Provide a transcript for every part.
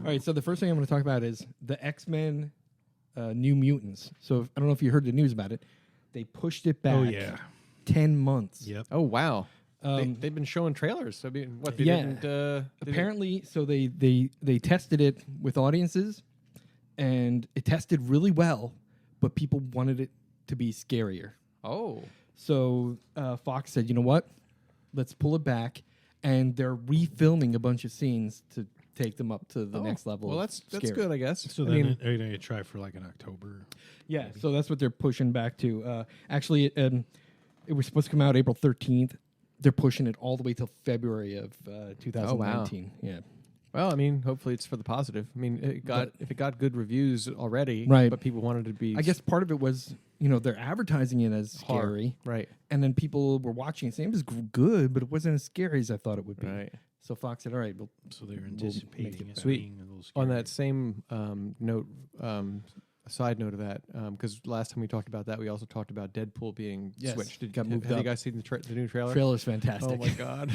All right, so the first thing I'm going to talk about is the X-Men New Mutants. So I don't know if you heard the news about it. They pushed it back 10 months. Yep. Oh, wow. They've been showing trailers. I mean, what, they didn't... Apparently, so they tested it with audiences, and it tested really well, but people wanted it to be scarier. Oh. So Fox said, you know what? Let's pull it back. And they're refilming a bunch of scenes to take them up to the next level. Well, that's good, I guess. So then are you going to try for like an October? Yeah, maybe? So that's what they're pushing back to. Actually, it was supposed to come out April 13th. They're pushing it all the way till February of 2019. Oh, wow. Yeah. Well, I mean, hopefully it's for the positive. I mean, if it got good reviews already, right? But people wanted to be. I guess part of it was, they're advertising it as scary, right? And then people were watching it saying it was good, but it wasn't as scary as I thought it would be. Right. So Fox said, "All right, so they're anticipating it Sweet. being a little scary." On that same note, a side note of that, because last time we talked about that, we also talked about Deadpool being switched. Got moved have up. you guys seen the new trailer? Trailer's fantastic. Oh my god.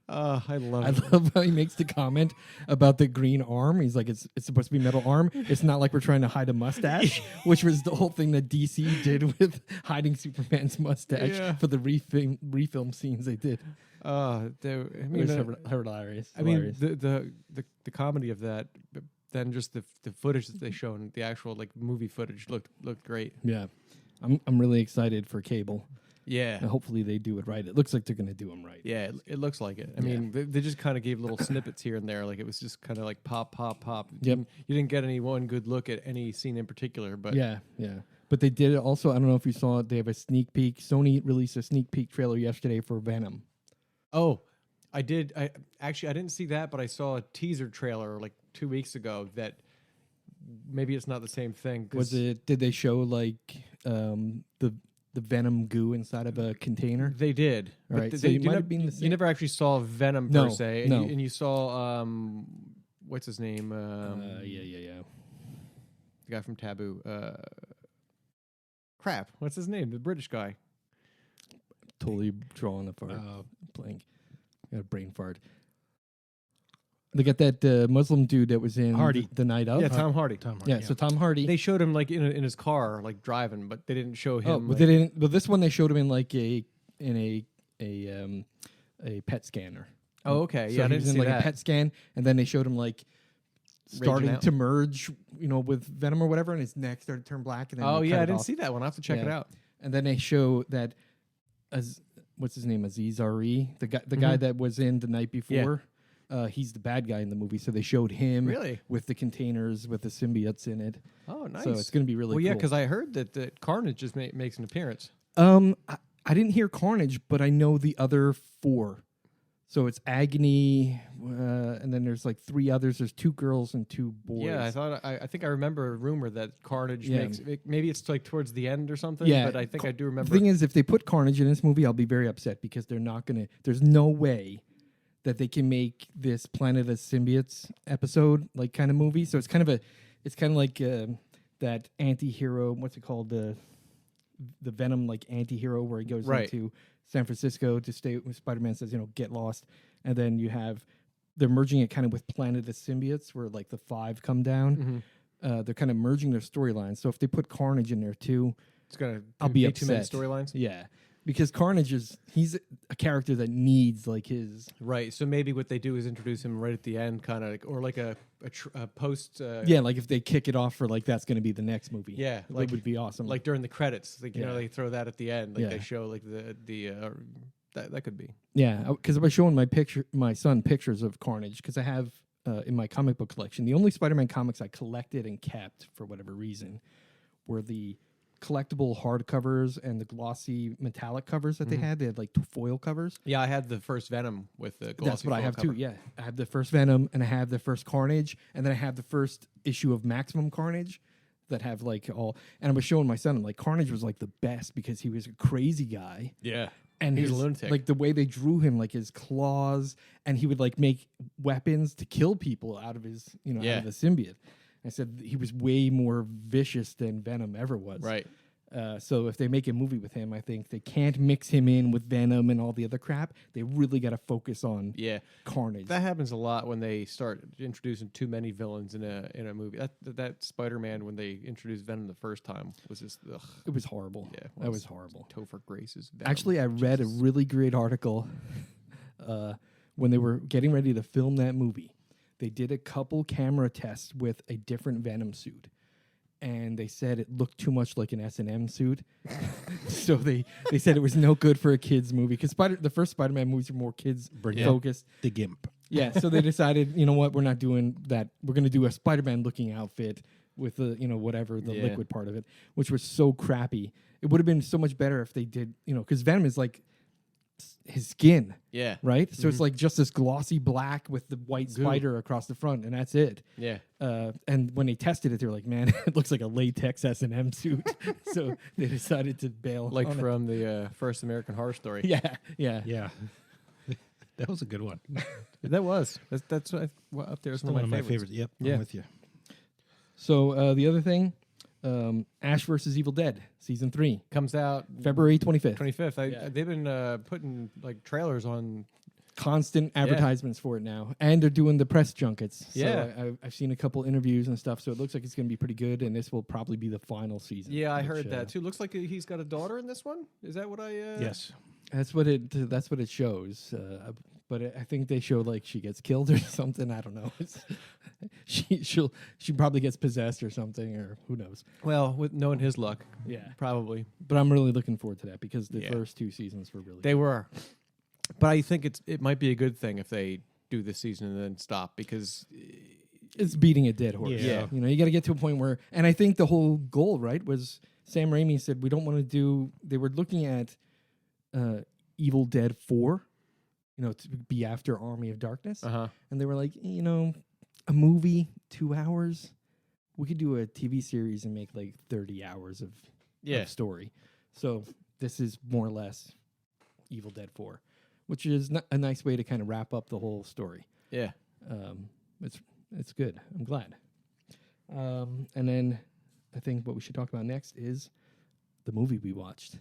I love it. I love how he makes the comment about the green arm. He's like, it's supposed to be metal arm. It's not like we're trying to hide a mustache, which was the whole thing that DC did with hiding Superman's mustache for the refilm scenes they did. Hilarious. I mean, the comedy of that, then just the footage that they shown, the actual like movie footage looked great. Yeah, I'm really excited for Cable. Yeah. And hopefully they do it right. It looks like they're going to do them right. Yeah, it looks like it. I mean, they just kind of gave little snippets here and there. Like, it was just kind of like pop, pop, pop. Yep. You didn't get any one good look at any scene in particular, but... Yeah. But they did it also, I don't know if you saw it, they have a sneak peek. Sony released a sneak peek trailer yesterday for Venom. Oh, I did. I didn't see that, but I saw a teaser trailer like 2 weeks ago that maybe it's not the same thing. Did they show like the Venom goo inside of a container? They did. All right, so you might have been the same. You never actually saw Venom per se. No. And you saw, what's his name? Yeah. The guy from Taboo. Crap. What's his name? The British guy. Totally drawing a fart. Blank. Got a brain fart. They got that Muslim dude that was in Hardy. The Night Of. Yeah, Tom Hardy. Yeah, so Tom Hardy. They showed him like in his car, like driving, but they didn't show him. Oh, but they didn't. But this one they showed him in like a PET scanner. Oh, okay. So yeah, I he didn't was in see like that. a PET scan, and then they showed him like starting out. to merge, with Venom or whatever, and his neck started to turn black. And then Oh they yeah, cut I it didn't off. see that one. I will have to check it out. And then they show that, what's his name, Aziz Ari, the guy that was in The Night Before. He's the bad guy in the movie, so they showed him with the containers with the symbiotes in it. Oh, nice! So it's going to be really cool. Well, yeah, because I heard that Carnage just makes an appearance. I didn't hear Carnage, but I know the other 4. So it's Agony, and then there's like 3 others. There's 2 girls and 2 boys. Yeah, I think I remember a rumor that Carnage makes. Maybe it's like towards the end or something. Yeah, but I think I do remember. The thing is, if they put Carnage in this movie, I'll be very upset because they're not gonna. There's no way that they can make this Planet of Symbiotes episode like kind of movie. So it's kind of like that anti-hero. What's it called? The Venom like anti-hero where he goes into San Francisco to stay. Spider-Man says, get lost, and then they're merging it kind of with Planet of Symbiotes, where like the 5 come down. Mm-hmm. They're kind of merging their storylines. So if they put Carnage in there too, it's gonna I'll be too many upset. storylines. Yeah, because Carnage he's a character that needs like his right. So maybe what they do is introduce him right at the end, kind of or like a post. Like if they kick it off for like that's going to be the next movie. Yeah, that would be awesome. Like during the credits, like they throw that at the end, like they show like the that could be. Yeah, because I was showing my son pictures of Carnage because I have in my comic book collection the only Spider-Man comics I collected and kept for whatever reason were the collectible hardcovers and the glossy metallic covers that they had. They had like foil covers. Yeah, I had the first Venom with the glossy. That's what I have cover. too. Yeah, I have the first Venom and I have the first Carnage and then I have the first issue of Maximum Carnage that have like all. And I was showing my son like Carnage was like the best because he was a crazy guy. Yeah. And he's his, a lunatic. like the way they drew him, like his claws, and he would like make weapons to kill people out of his, out of the symbiote. I said he was way more vicious than Venom ever was. Right. So if they make a movie with him, I think they can't mix him in with Venom and all the other crap. They really got to focus on Yeah, Carnage. that happens a lot when they start introducing too many villains in a movie. That Spider-Man, when they introduced Venom the first time, was just ugh. It was horrible. Yeah, that was horrible. Topher Grace's Venom. Actually, I read a really great article when they were getting ready to film that movie. They did a couple camera tests with a different Venom suit. And they said it looked too much like an S&M suit. So they said it was no good for a kid's movie. Because the first Spider-Man movies are more kids-focused. The Gimp. Yeah, so they decided, you know what, we're not doing that. We're going to do a Spider-Man-looking outfit with the, whatever, the liquid part of it, which was so crappy. It would have been so much better if they did, because Venom is like his skin. Yeah. Right? So it's like just this glossy black with the white spider across the front, and that's it. Yeah. And when they tested it, they were like, man, it looks like a latex S&M suit. So they decided to bail. Like on from the first American Horror Story. it. Yeah. Yeah. That was a good one. That was. That's up there. It's Still one of my favorites. Yep, Yeah. I'm with you. So the other thing, Ash versus Evil Dead, season 3, Comes out February 25th. 25th. They've been putting like trailers on. Constant advertisements for it now, and they're doing the press junkets. Yeah. So I've seen a couple interviews and stuff, so it looks like it's going to be pretty good, and this will probably be the final season. Yeah, I which, heard that too. Looks like he's got a daughter in this one. Is that what I? Yes. That's what it shows. But I think they show like she gets killed or something. I don't know. She probably gets possessed or something, or who knows. Well, with knowing his luck, Yeah. probably But I'm really looking forward to that because the Yeah. first 2 seasons were really they were. But I think it might be a good thing if they do this season and then stop because it's beating a dead horse. Yeah. You got to get to a point where, and I think the whole goal, right, was Sam Raimi said we don't want to do. They were looking at Evil Dead 4, to be after Army of Darkness, and they were like, a movie 2 hours, we could do a TV series and make like 30 hours of story. So this is more or less Evil Dead 4, which is a nice way to kind of wrap up the whole story. yeah. It's good. I'm glad. And then I think what we should talk about next is the movie we watched.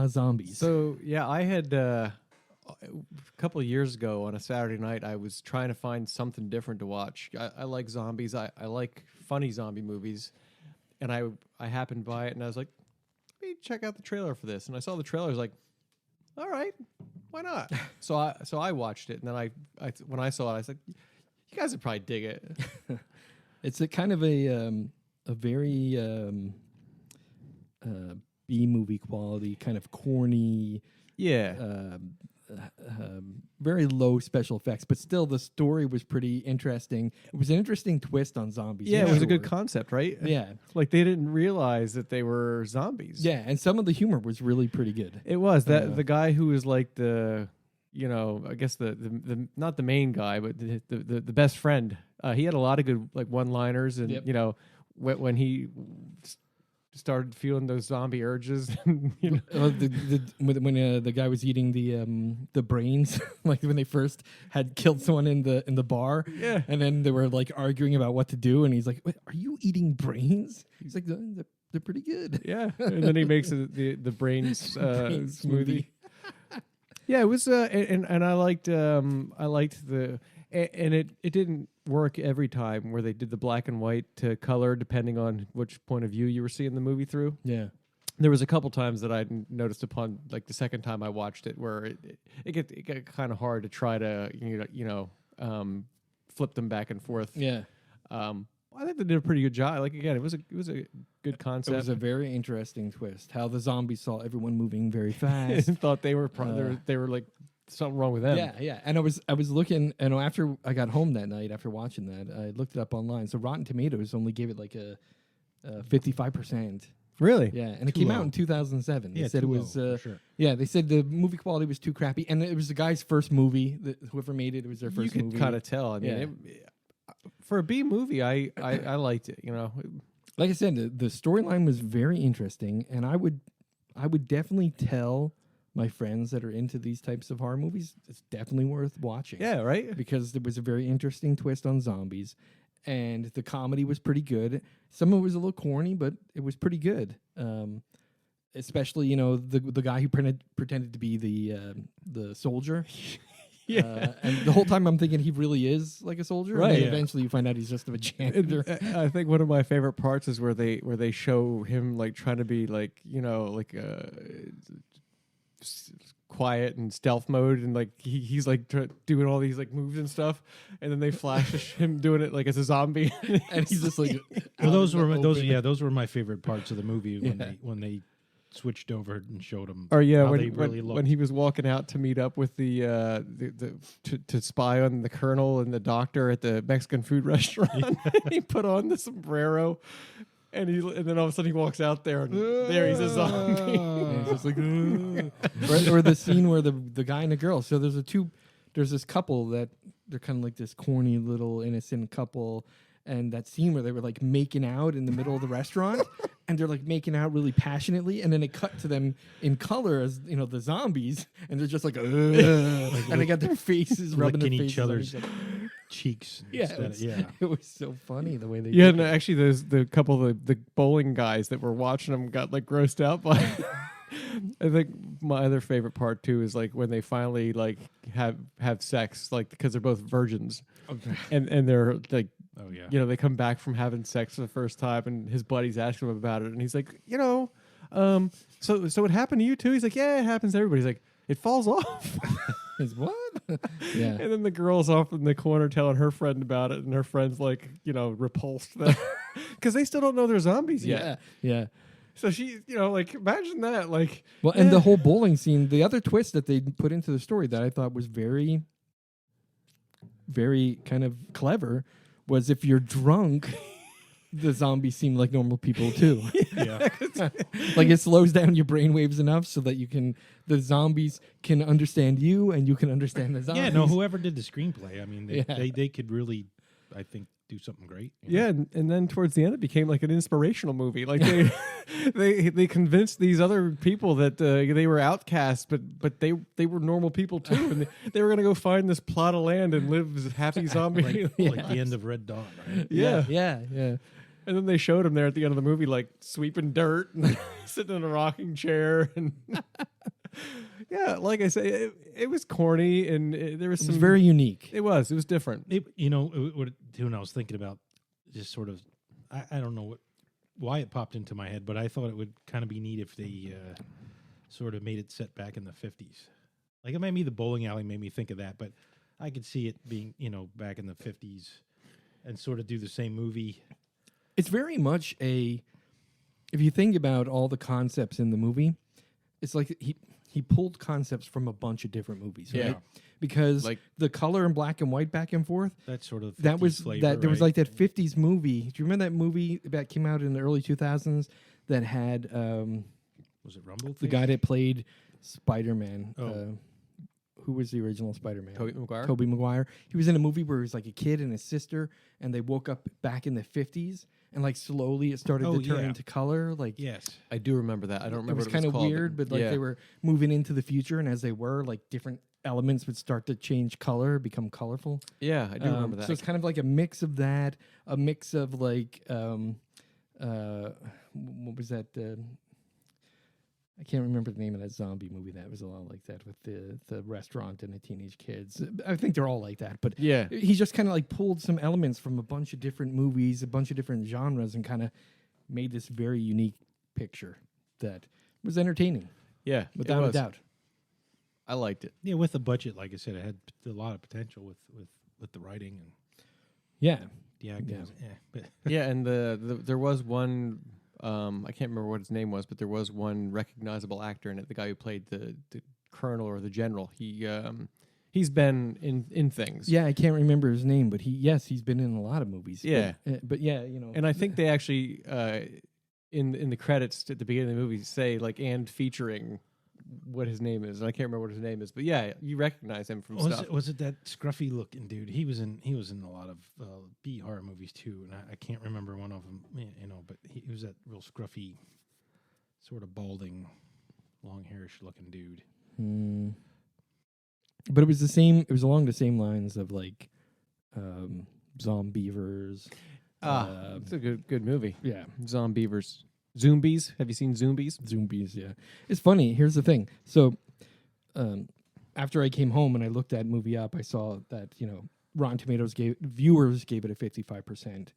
Zombies. So yeah, I had a couple of years ago on a Saturday night, I was trying to find something different to watch. I like zombies. I like funny zombie movies, and I happened by it, and I was like, let me check out the trailer for this. And I saw the trailer. I was like, all right, why not? so I watched it, and then I when I saw it, I was like, you guys would probably dig it. It's a kind of a very B movie quality, kind of corny. Yeah. Very low special effects, but still the story was pretty interesting. It was an interesting twist on zombies. Yeah, for it was a good sure. concept, right? Yeah. Like they didn't realize that they were zombies. Yeah, and some of the humor was really pretty good. It was that the guy who was like the, I guess the not the main guy, but the best friend. He had a lot of good like one-liners, and Yep. When he started feeling those zombie urges, When the guy was eating the brains, like when they first had killed someone in the bar, Yeah. and then they were like arguing about what to do, and he's like, "Wait, are you eating brains?" He's like, "They're pretty good." Yeah, and then he makes the brains Brain smoothie. Yeah, it was, and I liked the, and it didn't work every time where they did the black and white to color depending on which point of view you were seeing the movie through. Yeah. There was a couple times that I noticed upon like the second time I watched it where it got kind of hard to try to flip them back and forth. Yeah. I think they did a pretty good job. Like again, it was a good concept. It was a very interesting twist. How the zombies saw everyone moving very fast. and thought they were they were like something wrong with them. Yeah. And I was looking, and after I got home that night after watching that, I looked it up online. So Rotten Tomatoes only gave it like a 55%. Really? Yeah, and it Too came low. out in 2007. They Yeah, said it too was. low, for sure. Yeah, they said the movie quality was too crappy, and it was the guy's first movie. Whoever made it, it was their first You movie. could kind of tell. I mean, for a B movie, I liked it. Like I said, the storyline was very interesting, and I would definitely tell my friends that are into these types of horror movies it's definitely worth watching. Yeah, right. Because there was a very interesting twist on zombies, and the comedy was pretty good. Some of it was a little corny, but it was pretty good. Especially, you know, the guy who pretended to be the soldier. And the whole time I'm thinking he really is like a soldier. Right, And then yeah. eventually you find out he's just a janitor. I think one of my favorite parts is where they show him like trying to be like, you know, like quiet and stealth mode, and like he's like doing all these like moves and stuff, and then they flash him doing it like as a zombie, And he's just like, Well, those out were in the open. those were my favorite parts of the movie Yeah. when they switched over and showed them. Or yeah, how when, they really when looked. he was walking out to meet up with the to spy on the colonel and the doctor at the Mexican food restaurant, he put on the sombrero, and then all of a sudden he walks out there and there he's a zombie. And it's just like, or the scene where the guy and the girl. So there's this couple that they're kind of like this corny little innocent couple, and that scene where they were like making out in the middle of the restaurant, and they're like making out really passionately, and then it cut to them in color as you know the zombies, and they're just like, and they got their faces rubbing their licking faces each on other's each other. cheeks. Yeah, instead it was so funny the way they Yeah, did no, it. actually, there's the couple of the bowling guys that were watching them got like grossed out by it. I think my other favorite part too is like when they finally like have sex, like because they're both virgins, and they're like, Oh yeah. you know, they come back from having sex for the first time, and his buddies ask him about it, and he's like, you know, so it happened to you too? He's like, yeah, it happens to everybody. He's like, it falls off. Is what? Yeah. And then the girl's off in the corner telling her friend about it, and her friend's like, you know, repulsed because they still don't know they're zombies yet. Yeah. So she, you know, like imagine that, like, Well, and the whole bowling scene, the other twist that they put into the story that I thought was very, very kind of clever was if you're drunk, the zombies seem like normal people too. Yeah. Like it slows down your brainwaves enough so that the zombies can understand you and you can understand the zombies. Yeah. No. Whoever did the screenplay, I mean, Yeah. they could really, I think, do something great. yeah, and then towards the end it became like an inspirational movie. Like they convinced these other people that they were outcasts, but they were normal people too, and they were gonna go find this plot of land and live as happy zombie. Like the end of Red Dawn, right? Yeah. Yeah. And then they showed him there at the end of the movie, like sweeping dirt and sitting in a rocking chair. And yeah, like I say, it was corny, and there was It some was very unique. It was different. You know, when I was thinking about just sort of, I don't know why it popped into my head, but I thought it would kind of be neat if they sort of made it set back in the 50s. Like it made me, the bowling alley made me think of that, but I could see it being, you know, back in the 50s and sort of do the same movie. It's very much if you think about all the concepts in the movie, it's like he pulled concepts from a bunch of different movies, right? Yeah. Because Like- the color in black and white back and forth, That sort of that 50s was flavor, that there was right? like that 50s movie. Do you remember that movie that came out in the early 2000s that had Was it Rumble? the guy that played Spider-Man? Oh. Who was the original Spider-Man? Tobey Maguire? Tobey Maguire. He was in a movie where he was like a kid and his sister, and they woke up back in the 50s, and like slowly it started to turn yeah. into color. Like Yes. I do remember that. I don't it remember was what kind of called, weird, but like yeah. they were moving into the future, and as they were, like different elements would start to change color, become colorful. Yeah, I do remember that. So it's kind of like a mix of that, a mix of like what was that? I can't remember the name of that zombie movie that was a lot like that with the restaurant and the teenage kids. I think they're all like that, but Yeah. he just kind of like pulled some elements from a bunch of different movies, a bunch of different genres, and kind of made this very unique picture that was entertaining Yeah, without a doubt. I liked it. Yeah, with the budget, like I said, it had a lot of potential with the writing and Yeah, the acting. Yeah. Was, but Yeah, and there was one. I can't remember what his name was, but there was one recognizable actor in it. The guy who played the colonel or the general. He's been in things. yeah. I can't remember his name, but he's been in a lot of movies. Yeah. but yeah, you know, And I think they actually in the credits at the beginning of the movie say like and featuring what his name is. And I can't remember what his name is, but yeah, you recognize him from stuff. was it that scruffy looking dude? He was in a lot of B horror movies too, and I can't remember one of them. You know, but he was that real scruffy, sort of balding, long hairish looking dude. But it was the same. It was along the same lines of like Zombievers. It's a good movie. Yeah, Zombievers. Zombies. Have you seen Zombies? Zombies. Yeah, it's funny. Here's the thing. So, after I came home and I looked that movie up, I saw that Rotten Tomatoes viewers gave it a 55%,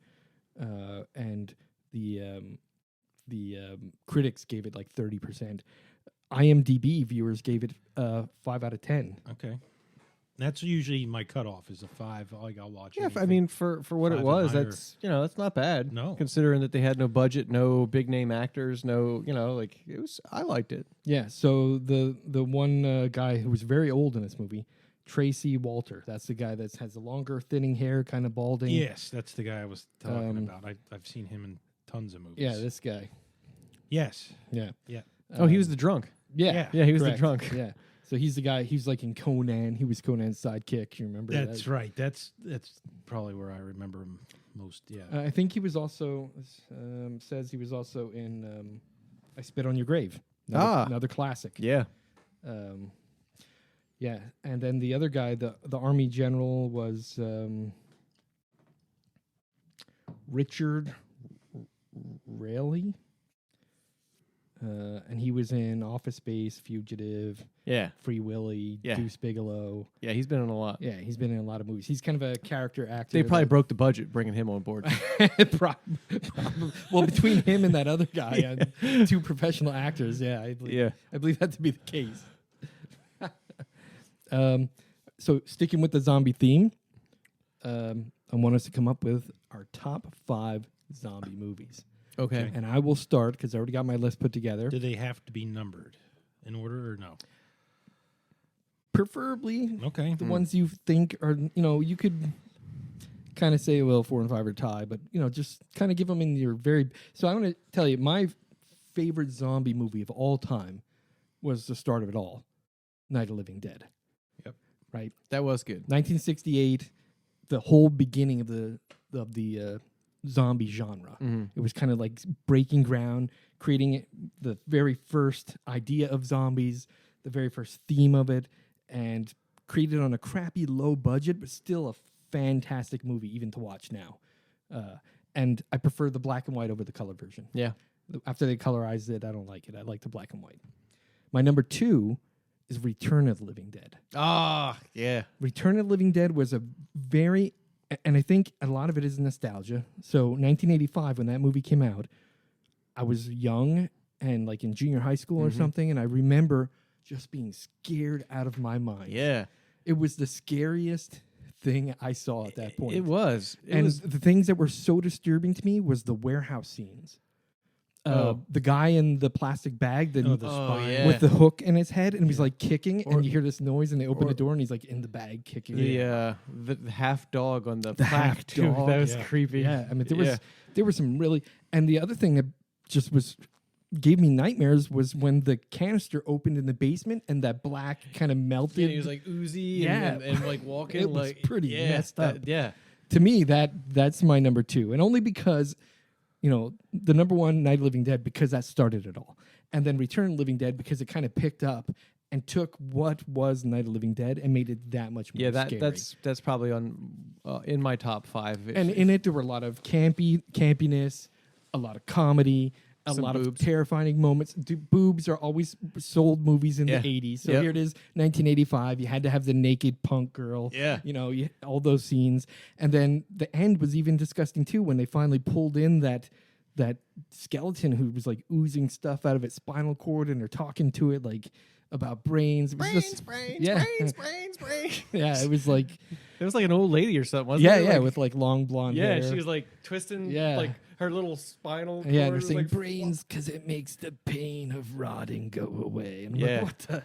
and the critics gave it like 30%. IMDb viewers gave it 5 out of 10. Okay. That's usually my cutoff is a 5. I'll watch it. Yeah, I mean, for what it 5 and was, higher. that's not bad. No. Considering that they had no budget, no big name actors, no, it was. I liked it. Yeah. So the one guy who was very old in this movie, Tracy Walter. That's the guy that has the longer, thinning hair, kind of balding. Yes, that's the guy I was talking about. I've seen him in tons of movies. Yeah, this guy. Yes. Yeah. Yeah. Oh, he was the drunk. Yeah. Yeah, he was correct. the drunk. Yeah. So he's the guy. He's like in Conan. He was Conan's sidekick. You remember? That's that? right. That's probably where I remember him most. Yeah. I think he was also says he was also in I Spit on Your Grave. Another classic. Yeah. Yeah, and then the other guy, the army general, was Richard Raley, and he was in Office Space, Fugitive, Yeah. Free Willy, Yeah. Deuce Bigelow. Yeah, he's been in a lot. Yeah, he's been in a lot of movies. He's kind of a character actor. They probably broke the budget bringing him on board. Probably. Well, between him and that other guy, and 2 professional actors, I believe that to be the case. So sticking with the zombie theme, I want us to come up with our top 5 zombie movies. Okay. And I will start because I already got my list put together. Do they have to be numbered in order or no? Preferably Okay. the ones you think are, you could kind of say, well, 4 and 5 are tie, but, just kind of give them in your very... So I want to tell you, my favorite zombie movie of all time was the start of it all, Night of the Living Dead. Yep. Right? That was good. 1968, the whole beginning of the zombie genre. Mm-hmm. It was kind of like breaking ground, creating the very first idea of zombies, the very first theme of it, and created on a crappy low budget, but still a fantastic movie even to watch now. And I prefer the black and white over the color version. Yeah. After they colorized it, I don't like it. I like the black and white. My number 2 is Return of the Living Dead. Yeah. Return of the Living Dead was a very, and I think a lot of it is nostalgia. So 1985, when that movie came out, I was young and like in junior high school or something, and I remember just being scared out of my mind. Yeah. It was the scariest thing I saw at that point. It was. The things that were so disturbing to me was the warehouse scenes. The guy in the plastic bag The spine. yeah. with the hook in his head, and he's like kicking, and you hear this noise, and they open or- the door, and he's like in the bag kicking. the half dog on the half too. dog, That was yeah. creepy. Yeah, I mean there was some really, and the other thing that just gave me nightmares was when the canister opened in the basement and that black kind of melted. Yeah, he was like oozy and like walking. It was like pretty messed up. Yeah. To me, that's my number 2, and only because, the number 1, Night of the Living Dead, because that started it all, and then Return of the Living Dead because it kind of picked up and took what was Night of the Living Dead and made it that much more scary. That's probably on in my top 5. And in it, there were a lot of campiness, a lot of comedy, a Some lot boobs. of terrifying moments. Boobs are always sold movies in Yeah. the 80s. So Yep. here it is, 1985. You had to have the naked punk girl. Yeah. All those scenes. And then the end was even disgusting, too, when they finally pulled in that skeleton who was, like, oozing stuff out of its spinal cord, and they're talking to it, like, about brains. It was brains. Yeah, it was like... It was like an old lady or something, wasn't it? Yeah, Like, with, like, long blonde yeah, hair. she was like twisting like her little spinal cord. Yeah, they're was, saying like, brains because it makes the pain of rotting go away. And I'm Yeah. like, what the?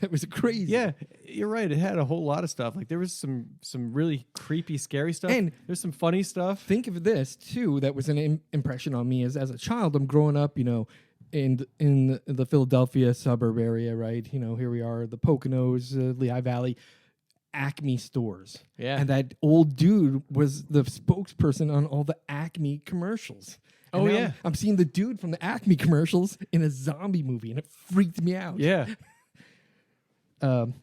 That was crazy. Yeah, you're right. It had a whole lot of stuff. Like there was some really creepy, scary stuff. And there's some funny stuff. Think of this too. That was an impression on me as a child. I'm growing up, in the Philadelphia suburb area, right? Here we are, the Poconos, Lehigh Valley, Acme stores. Yeah. And that old dude was the spokesperson on all the Acme commercials. And Oh, now yeah. I'm seeing the dude from the Acme commercials in a zombie movie, and it freaked me out. Yeah.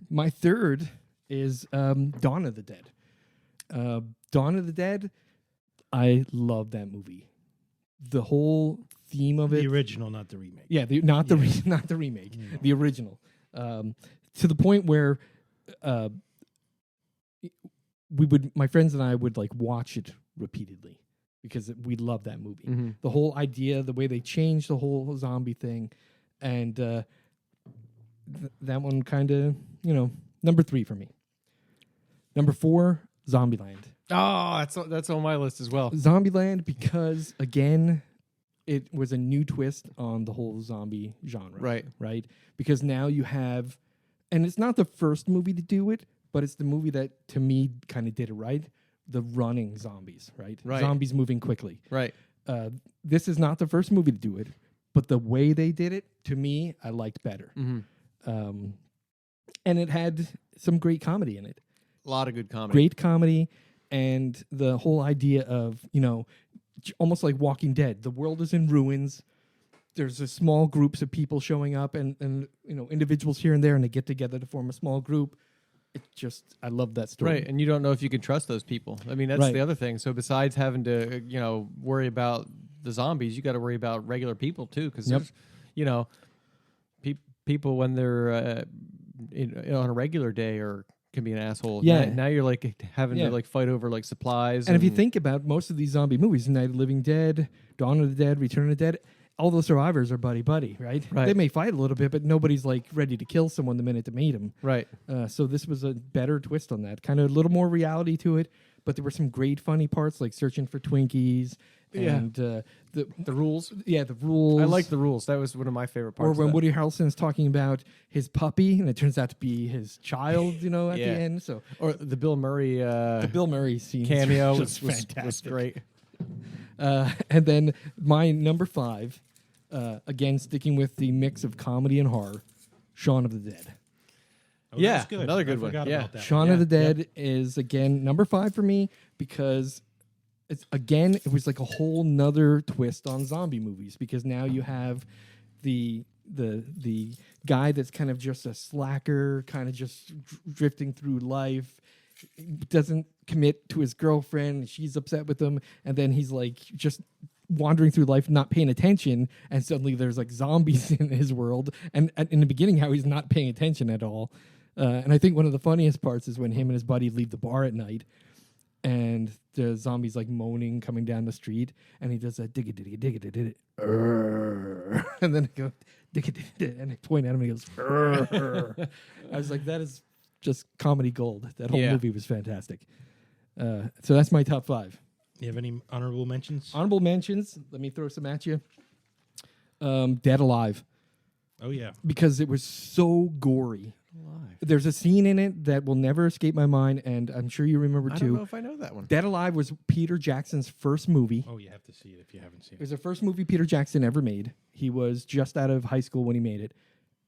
My third is Dawn of the Dead. Dawn of the Dead, I love that movie. The whole theme of it. The original, not the remake. Yeah, not the remake, the original. To the point where my friends and I would like watch it repeatedly because we love that movie. Mm-hmm. The whole idea, the way they changed the whole zombie thing, and that one kind of, number 3 for me. Number 4, Zombieland. Oh, that's on my list as well. Zombieland, because again, it was a new twist on the whole zombie genre. Right. Because now you have, and it's not the first movie to do it, but it's the movie that to me kind of did it right. The running zombies, right? Zombies moving quickly. Right. This is not the first movie to do it, but the way they did it, to me, I liked better. Mm-hmm. And it had some great comedy in it. A lot of good comedy. Great comedy, and the whole idea of, almost like Walking Dead. The world is in ruins. There's a small groups of people showing up and individuals here and there, and they get together to form a small group. I love that story. Right, and you don't know if you can trust those people. I mean, that's the other thing. So besides having to, worry about the zombies, you got to worry about regular people too, because people when they're on a regular day can be an asshole. Yeah. Now you're like having to like fight over like supplies. And if you think about most of these zombie movies, Night of the Living Dead, Dawn of the Dead, Return of the Dead, all the survivors are buddy, right? They may fight a little bit, but nobody's like ready to kill someone the minute they meet him. Right. So this was a better twist on that. Kind of a little more reality to it, but there were some great funny parts like searching for Twinkies and the rules. Yeah, the rules. I like the rules. That was one of my favorite parts. Or when Woody Harrelson's talking about his puppy and it turns out to be his child, at the end. So or the Bill Murray scene cameo was fantastic. Was great. And then my number 5, again sticking with the mix of comedy and horror, Shaun of the Dead. Oh, that's good. Another good I one. forgot about that. Shaun of the Dead is again number 5 for me because it was like a whole nother twist on zombie movies, because now you have the guy that's kind of just a slacker, kind of just drifting through life, doesn't commit to his girlfriend, she's upset with him, and then he's like just wandering through life not paying attention, and suddenly there's like zombies in his world, and in the beginning how he's not paying attention at all. And I think one of the funniest parts is when him and his buddy leave the bar at night and the zombies like moaning coming down the street, and he does that digga digga digga digga digga, and then I go digga digga, and I point at him and he goes Urgh. I was like, that is just comedy gold. That whole movie was fantastic. So that's my top 5. You have any honorable mentions? Honorable mentions, let me throw some at you. Dead Alive. Oh yeah, because it was so gory. There's a scene in it that will never escape my mind, and I'm sure you remember too. I don't know if I know that one. Dead Alive was Peter Jackson's first movie. Oh, you have to see it if you haven't seen it. It was the first movie Peter Jackson ever made. He was just out of high school when he made it.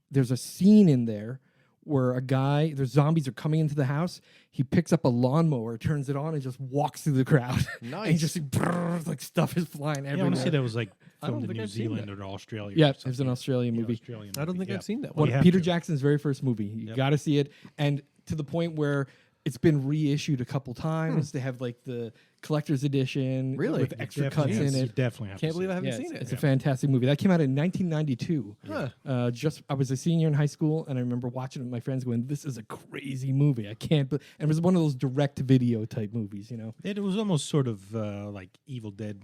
There's a scene in there where the zombies are coming into the house. He picks up a lawnmower, turns it on, and just walks through the crowd. Nice. And just like stuff is flying everywhere. Yeah, I want to say that was like I don't filmed in think New I've seen Zealand that. or Australia. Yeah, or it was an something. Australian movie. Australian I don't movie, think I've seen that Well, one. you have Peter to. Jackson's very first movie. You got to see it. And to the point where it's been reissued a couple times. They have like the collector's edition Really? with extra cuts in You it. definitely have Can't to believe I see haven't Yeah, seen it. it's a fantastic movie. That came out in 1992. Huh. I was a senior in high school, and I remember watching it with my friends going, this is a crazy movie. I can't. And it was one of those direct-to-video type movies, It was almost sort of like Evil Dead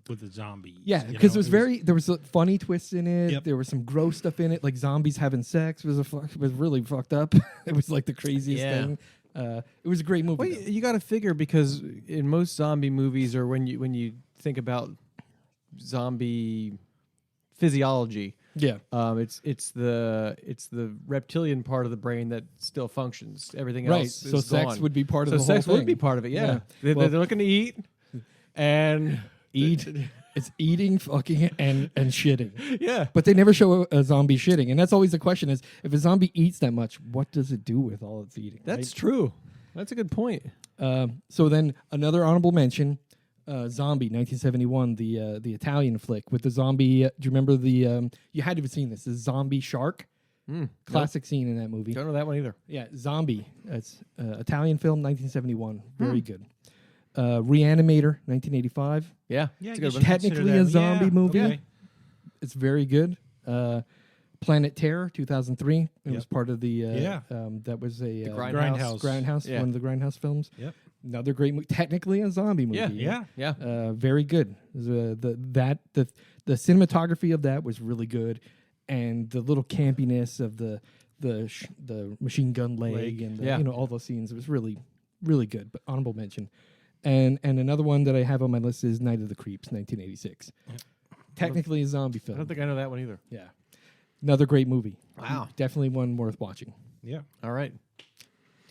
with the zombies. Yeah, because there was a funny twist in it. Yep. There was some gross stuff in it, like zombies having sex was really fucked up. It was like the craziest thing. It was a great movie. Well, you got to figure, because in most zombie movies, or when you think about zombie physiology, it's the reptilian part of the brain that still functions. Everything Right. else is So sex gone. would be part of So the whole sex thing. would be part of it. Yeah, Yeah. They're looking to eat and Eat. It's eating, fucking, and shitting. Yeah. But they never show a zombie shitting, and that's always the question: is if a zombie eats that much, what does it do with all its eating? That's true. That's a good point. So then another honorable mention: Zombie, 1971, the Italian flick with the zombie. Do you remember the? You had to have seen this. The zombie shark. Classic scene in that movie. Don't know that one either. Yeah, Zombie. It's Italian film, 1971. Very good. Reanimator, 1985. Yeah, Yeah, it's a I good guess one. you Technically consider a that- zombie yeah, movie. okay. It's very good. Planet Terror, 2003. It was Yep. part of the. Yeah. That was a Grindhouse. Grindhouse, Yeah. one of the Grindhouse films. Yep. Another great movie. Technically a zombie movie. Yeah. Yeah. Yeah. Very good. The cinematography of that was really good, and the little campiness of the machine gun leg and Yeah. all those scenes. It was really good. But honorable mention. And another one that I have on my list is Night of the Creeps, 1986. Yep. Technically a zombie I film. don't think I know that one either. Yeah, another great movie. Wow. Definitely one worth watching. Yeah. All right.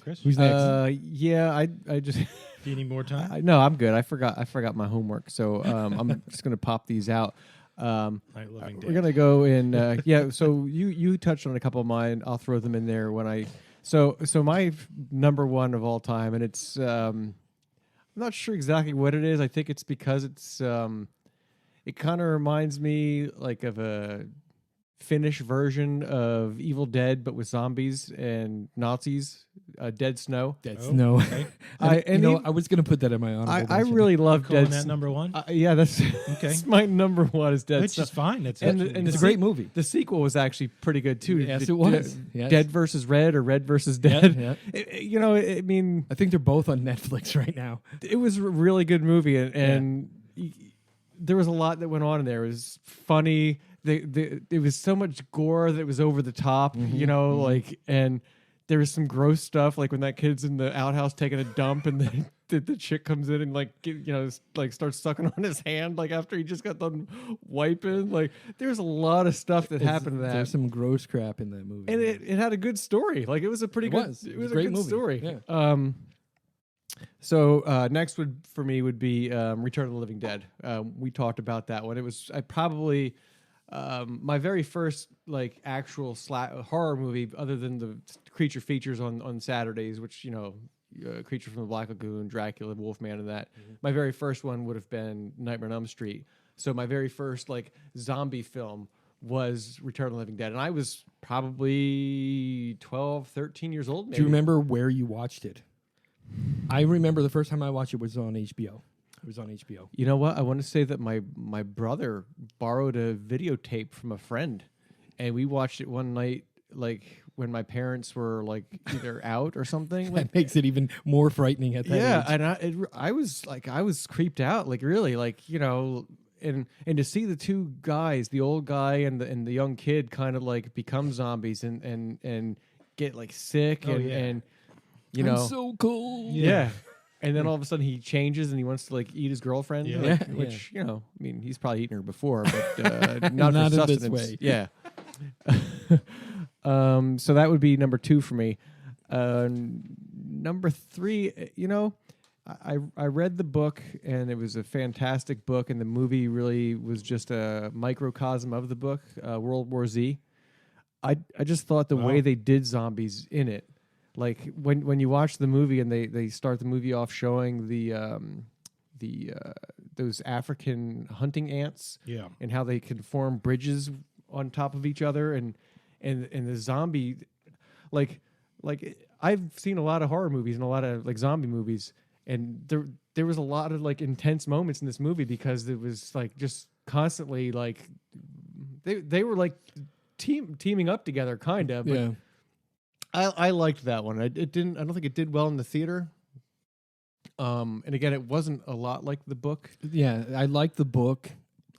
Chris, Who's next? Yeah, I just do you need more time? no, I'm good. I forgot my homework, so I'm just gonna pop these out. Night Living Dead. We're gonna go in. Yeah. So you touched on a couple of mine. I'll throw them in there when I. So my number one of all time, and it's I'm not sure exactly what it is. I think it's because it's it kind of reminds me like of a Finnish version of Evil Dead, but with zombies and Nazis. Dead Snow. Dead Oh, Snow. okay. I was going to put that in my honorable I mention. really love Calling Dead that Snow. number one, Yeah, that's Okay. that's my number one is Dead which Snow. is fine. That's And actually and It's a the great movie. The sequel was actually pretty good too. Yes, The- it was. Yes. Dead versus Red or Red versus Yeah, Dead. yeah. I mean, I think they're both on Netflix right now. it was a really good movie, and there was a lot that went on in there. It was funny. It was so much gore that it was over the top, like, and there was some gross stuff, like when that kid's in the outhouse taking a dump, and then the chick comes in and like starts sucking on his hand, like after he just got done wiping. Like, there's a lot of stuff that happened to that. There's some gross crap in that movie. And it had a good story. Like, it was a pretty good. It was a great good movie. story. Yeah. So next for me would be Return of the Living Dead. We talked about that one. It was probably my very first like actual horror movie, other than the creature features on Saturdays, which Creature from the Black Lagoon, Dracula, Wolfman, and that. Mm-hmm. My very first one would have been Nightmare on Elm Street. So my very first like zombie film was Return of the Living Dead, and I was probably 12, 13 years old. Maybe. Do you remember where you watched it? I remember the first time I watched it was on HBO. It was on HBO. You know what? I want to say that my brother borrowed a videotape from a friend, and we watched it one night, like when my parents were like either out or something. Like, That makes it even more frightening at that age. and I was creeped out, like really, like and to see the two guys, the old guy and the young kid, kind of like become zombies and get like sick and I'm so cold. yeah. And then all of a sudden he changes and he wants to like eat his girlfriend, Yeah. like, Yeah. which I mean, he's probably eaten her before, but not Not for in this sustenance. way. Yeah. So that would be number 2 for me. Number 3, I read the book and it was a fantastic book, and the movie really was just a microcosm of the book, World War Z. I just thought the way they did zombies in it, like when you watch the movie and they start the movie off showing those African hunting ants, Yeah. and how they can form bridges on top of each other, and the zombie, like I've seen a lot of horror movies and a lot of like zombie movies, and there was a lot of like intense moments in this movie because it was like just constantly like they were like teaming up together, kind of. But Yeah. I liked that one. I don't think it did well in the theater. And again, it wasn't a lot like the book. Yeah, I liked the book.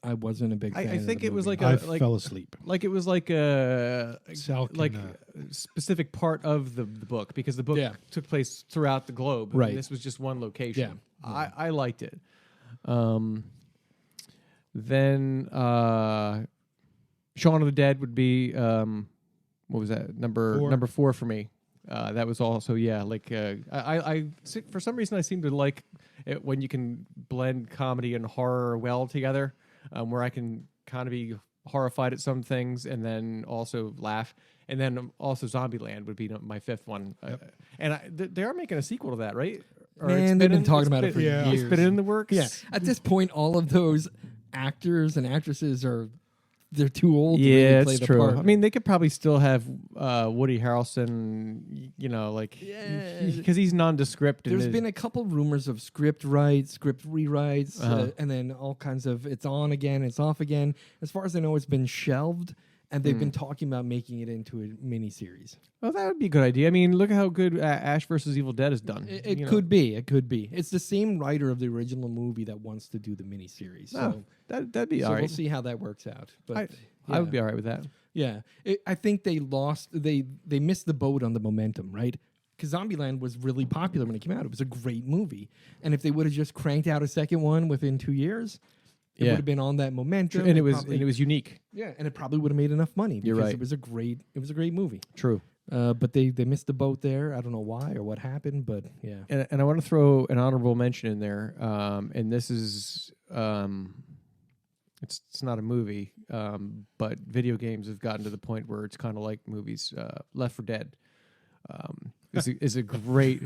I wasn't a big fan. I think of the it was movie. like I fell asleep. like it was like a Sal can, like a specific part of the book, because the book took place throughout the globe. Right. And this was just one location. Yeah. I liked it. Then Shaun of the Dead would be what was that, number 4 for me. That was also I for some reason I seem to like it when you can blend comedy and horror well together, where I can kind of be horrified at some things and then also laugh. And then also Zombieland would be my 5th one. And they are making a sequel to that, right? Or Man, they've been talking about it for yeah. years. It's been in the works. Yeah. At this point, all of those actors and actresses they're too old. to Yeah, really play it's the true. part. I mean, they could probably still have Woody Harrelson, like, Yeah. because he's nondescript. There's been a couple rumors of script rewrites, and then all kinds of it's on again, it's off again. As far as I know, it's been shelved, and they've been talking about making it into a miniseries. Oh, that would be a good idea. I mean, look at how good Ash versus Evil Dead is done. It could be. It could be. It's the same writer of the original movie that wants to do the miniseries. So, that'd be so all right. we'll see how that works out. But I would be all right with that. Yeah, I think they lost. They missed the boat on the momentum, right? Because Zombieland was really popular when it came out. It was a great movie, and if they would have just cranked out a second one within 2 years, it would have been on that momentum. And it was unique. Yeah, and it probably would have made enough money. You're right. It was a great movie. True. But they missed the boat there. I don't know why or what happened, but yeah. And I want to throw an honorable mention in there. And this is it's not a movie, but video games have gotten to the point where it's kind of like movies. Left 4 Dead is a great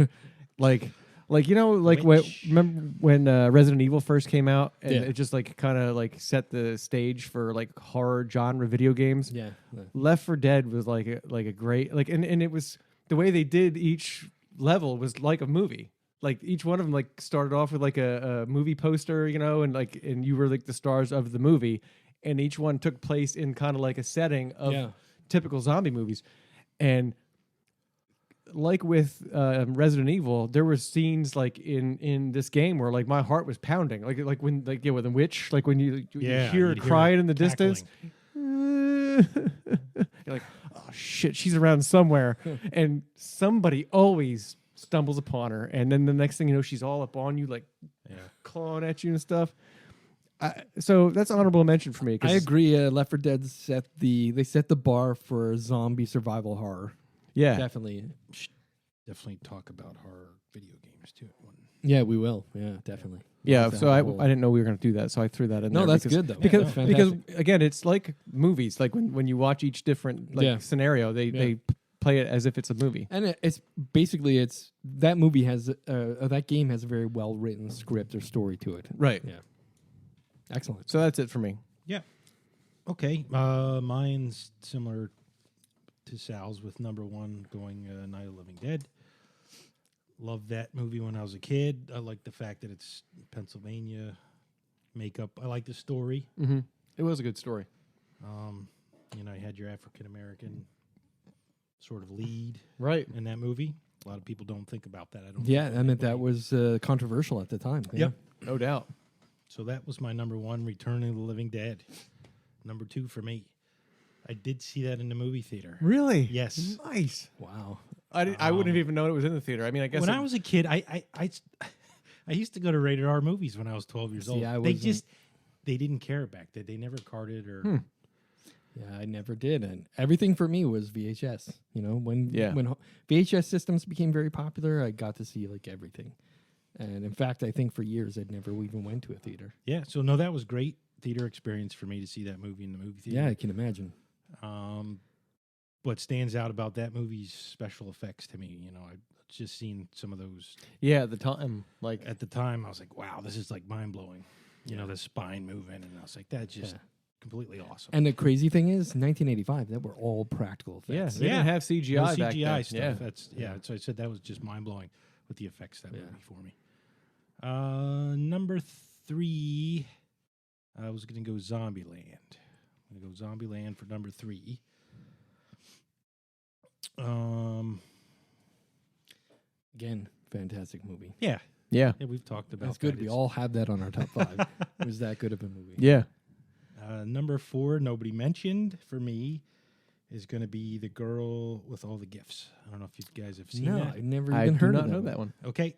like remember when Resident Evil first came out and it just like kind of like set the stage for like horror genre video games. Yeah. Left 4 Dead was like a great and it was the way they did each level was like a movie. Like each one of them like started off with like a movie poster, and you were like the stars of the movie, and each one took place in kind of like a setting of typical zombie movies. And like with Resident Evil, there were scenes like in this game where like my heart was pounding, like when with the witch, like when you hear it crying in the distance. You're like, oh shit, she's around somewhere, and somebody always stumbles upon her, and then the next thing you know, she's all up on you, like clawing at you and stuff. So that's honorable mention for me. I agree. Left 4 Dead set the bar for zombie survival horror. Yeah, Definitely talk about horror video games too. Yeah, we will. Yeah, definitely. Yeah, so I didn't know we were going to do that, so I threw that in there. No, that's good though. Because again, it's like movies. Like when you watch each different scenario, they play it as if it's a movie. And it's basically that movie has that game has a very well written script or story to it. Right. Yeah. Excellent. So that's it for me. Yeah. Okay. Mine's similar to Sal's with number 1 going Night of the Living Dead. Loved that movie when I was a kid. I like the fact that it's Pennsylvania makeup. I like the story. Mm-hmm. It was a good story. You had your African American sort of lead right in that movie. A lot of people don't think about that. I mean that was controversial at the time. Yeah, no doubt. So that was my number 1, Return of the Living Dead. Number 2 for me. I did see that in the movie theater. Really? Yes. Nice. Wow. I wouldn't have even known it was in the theater. I mean, I guess when I was a kid, I used to go to rated R movies when I was 12 years old. They didn't care back then. They never carded or. Yeah, I never did, and everything for me was VHS. When VHS systems became very popular, I got to see like everything. And in fact, I think for years I'd never even went to a theater. Yeah, so no, that was great theater experience for me to see that movie in the movie theater. Yeah, I can imagine. What stands out about that movie's special effects to me, I've just seen some of those. Yeah, at the time, at the time, I was like, wow, this is like mind blowing. The spine moving, and I was like, that's just completely awesome. And the crazy thing is, 1985, that were all practical effects. Yeah, they didn't have CGI back CGI then. stuff. Yeah. So I said that was just mind blowing with the effects that movie for me. Number 3, I was going to go Zombieland. I'm going to go Zombieland for number 3. Again, fantastic movie. Yeah, we've talked about. That's good. We all had that on our top 5. It was that good of a movie. Yeah. Number 4, nobody mentioned for me, is going to be The Girl with All the Gifts. I don't know if you guys have seen that. I never even heard of that. I know that one. Okay,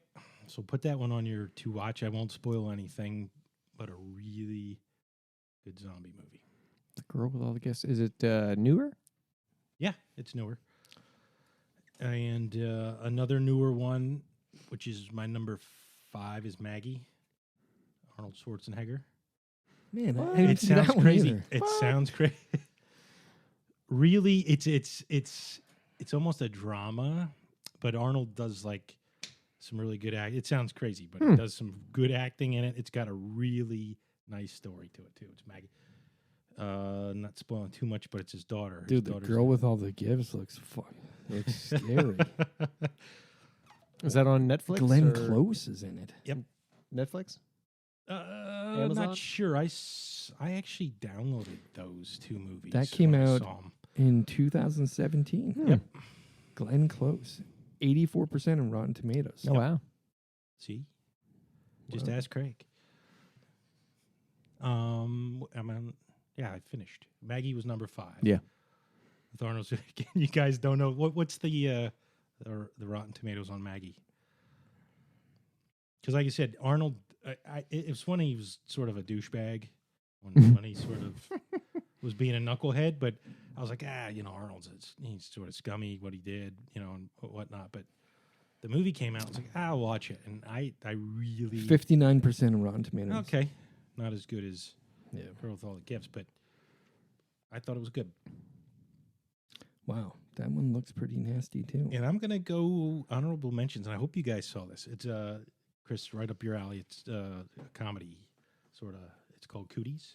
so put that one on your to watch. I won't spoil anything, but a really good zombie movie. The Girl with All the Gifts. Is it newer? Yeah, it's newer. And another newer one, which is my number 5, is Maggie, Arnold Schwarzenegger. Man, it sounds crazy. It sounds crazy. Really, it's almost a drama, but Arnold does like some really good act. It sounds crazy, but it does some good acting in it. It's got a really nice story to it too. It's Maggie. Not spoiling too much, but it's his daughter. Dude, the girl with all the gifts looks scary. Is that on Netflix? Glenn or Close is in it. Yep. Netflix? I'm not sure. I actually downloaded those two movies. That came when I out saw 'em. in 2017. Yep. Glenn Close, 84% on Rotten Tomatoes. Oh, wow. See? Just Wow. ask Craig. I finished. Maggie was number 5. Yeah. With Arnold, you guys don't know what's the Rotten Tomatoes on Maggie? Because, like you said, Arnold. It was funny. He was sort of a douchebag when he sort of was being a knucklehead. But I was like, Arnold's he's sort of scummy what he did, and whatnot. But the movie came out. I was like, I'll watch it, and I really 59% on Rotten Tomatoes. okay, not as good as Yeah. Girl with All the Gifts, but I thought it was good. Wow, that one looks pretty nasty too. And I'm gonna go honorable mentions, and I hope you guys saw this. It's Chris, right up your alley. It's a comedy, sort of. It's called Cooties.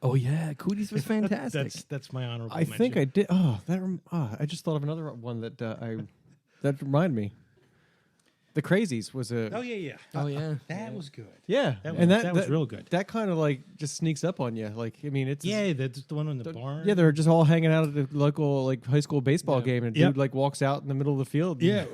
Oh yeah, Cooties was fantastic. That's my honorable. I mention. think I did. Oh, I just thought of another one that that reminded me. The Crazies was a. Oh yeah. Oh yeah, That was good. Yeah, That was real good. That kind of like just sneaks up on you. Like, I mean, it's Yeah, that's the one in the barn. Yeah, they're just all hanging out at the local like high school baseball game, and a Yep. dude like walks out in the middle of the field. Yeah.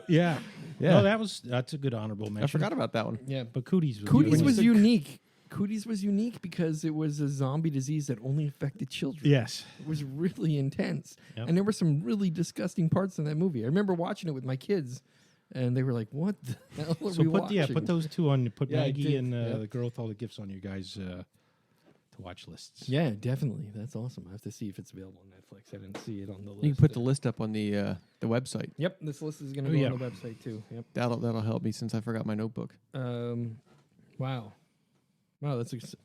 Yeah. No, that's a good honorable mention. I forgot about that one. yeah. But Cooties was Cooties good. was unique. Cooties was unique because it was a zombie disease that only affected children. Yes. It was really intense. Yep. And there were some really disgusting parts in that movie. I remember watching it with my kids, and they were like, what the hell are we watching? put those two on. Put Yeah, I Maggie did. and Yep. the Girl with All the Gifts on your guys' to watch lists. Yeah, definitely. That's awesome. I have to see if it's available on Netflix. I didn't see it on the list. You can put the list up on the website. Yep, this list is going to Oh, go yeah. on the website too. Yep. That'll help me since I forgot my notebook. Wow.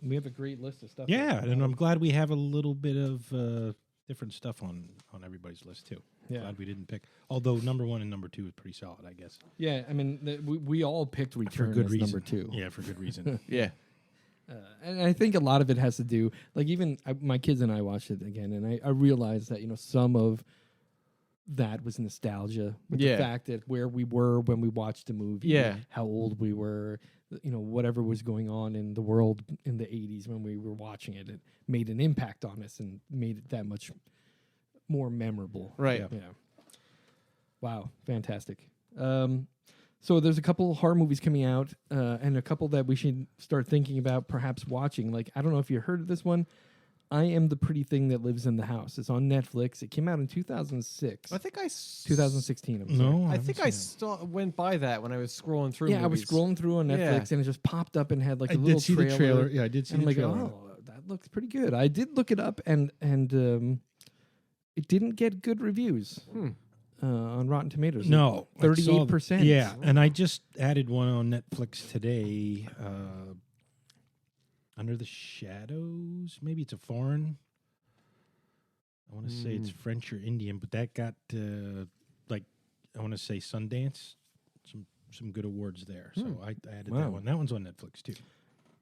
We have a great list of stuff. Yeah, and I'm glad we have a little bit of different stuff on everybody's list too. Yeah. Glad we didn't pick. Although number 1 and number 2 is pretty solid, I guess. Yeah, I mean, we all picked For Return good as reason. number 2. Yeah, for good reason. Yeah. And I think a lot of it has to do, like even my kids and I watched it again, and I realized that, some of that was nostalgia with Yeah. the fact that where we were when we watched the movie, Yeah. how old we were, whatever was going on in the world in the 80s when we were watching it, it made an impact on us and made it that much more memorable. Right. Yeah. Wow, fantastic. So there's a couple horror movies coming out, and a couple that we should start thinking about perhaps watching. Like, I don't know if you heard of this one. I Am the Pretty Thing That Lives in the House. It's on Netflix. It came out in 2006. I think 2016. I'm sorry. No, I think I went by that when I was scrolling through. Yeah, I was movies. scrolling through on Netflix, Yeah. and it just popped up and had like I a little did see trailer. the trailer. Yeah, I did see And I'm the like, trailer. oh, that looks pretty good. I did look it up, and it didn't get good reviews on Rotten Tomatoes. No, 38%. Yeah, and I just added one on Netflix today. Under the Shadows. Maybe it's a foreign. I want to say it's French or Indian, but that got I want to say Sundance. Some good awards there. So I added that one. That one's on Netflix too.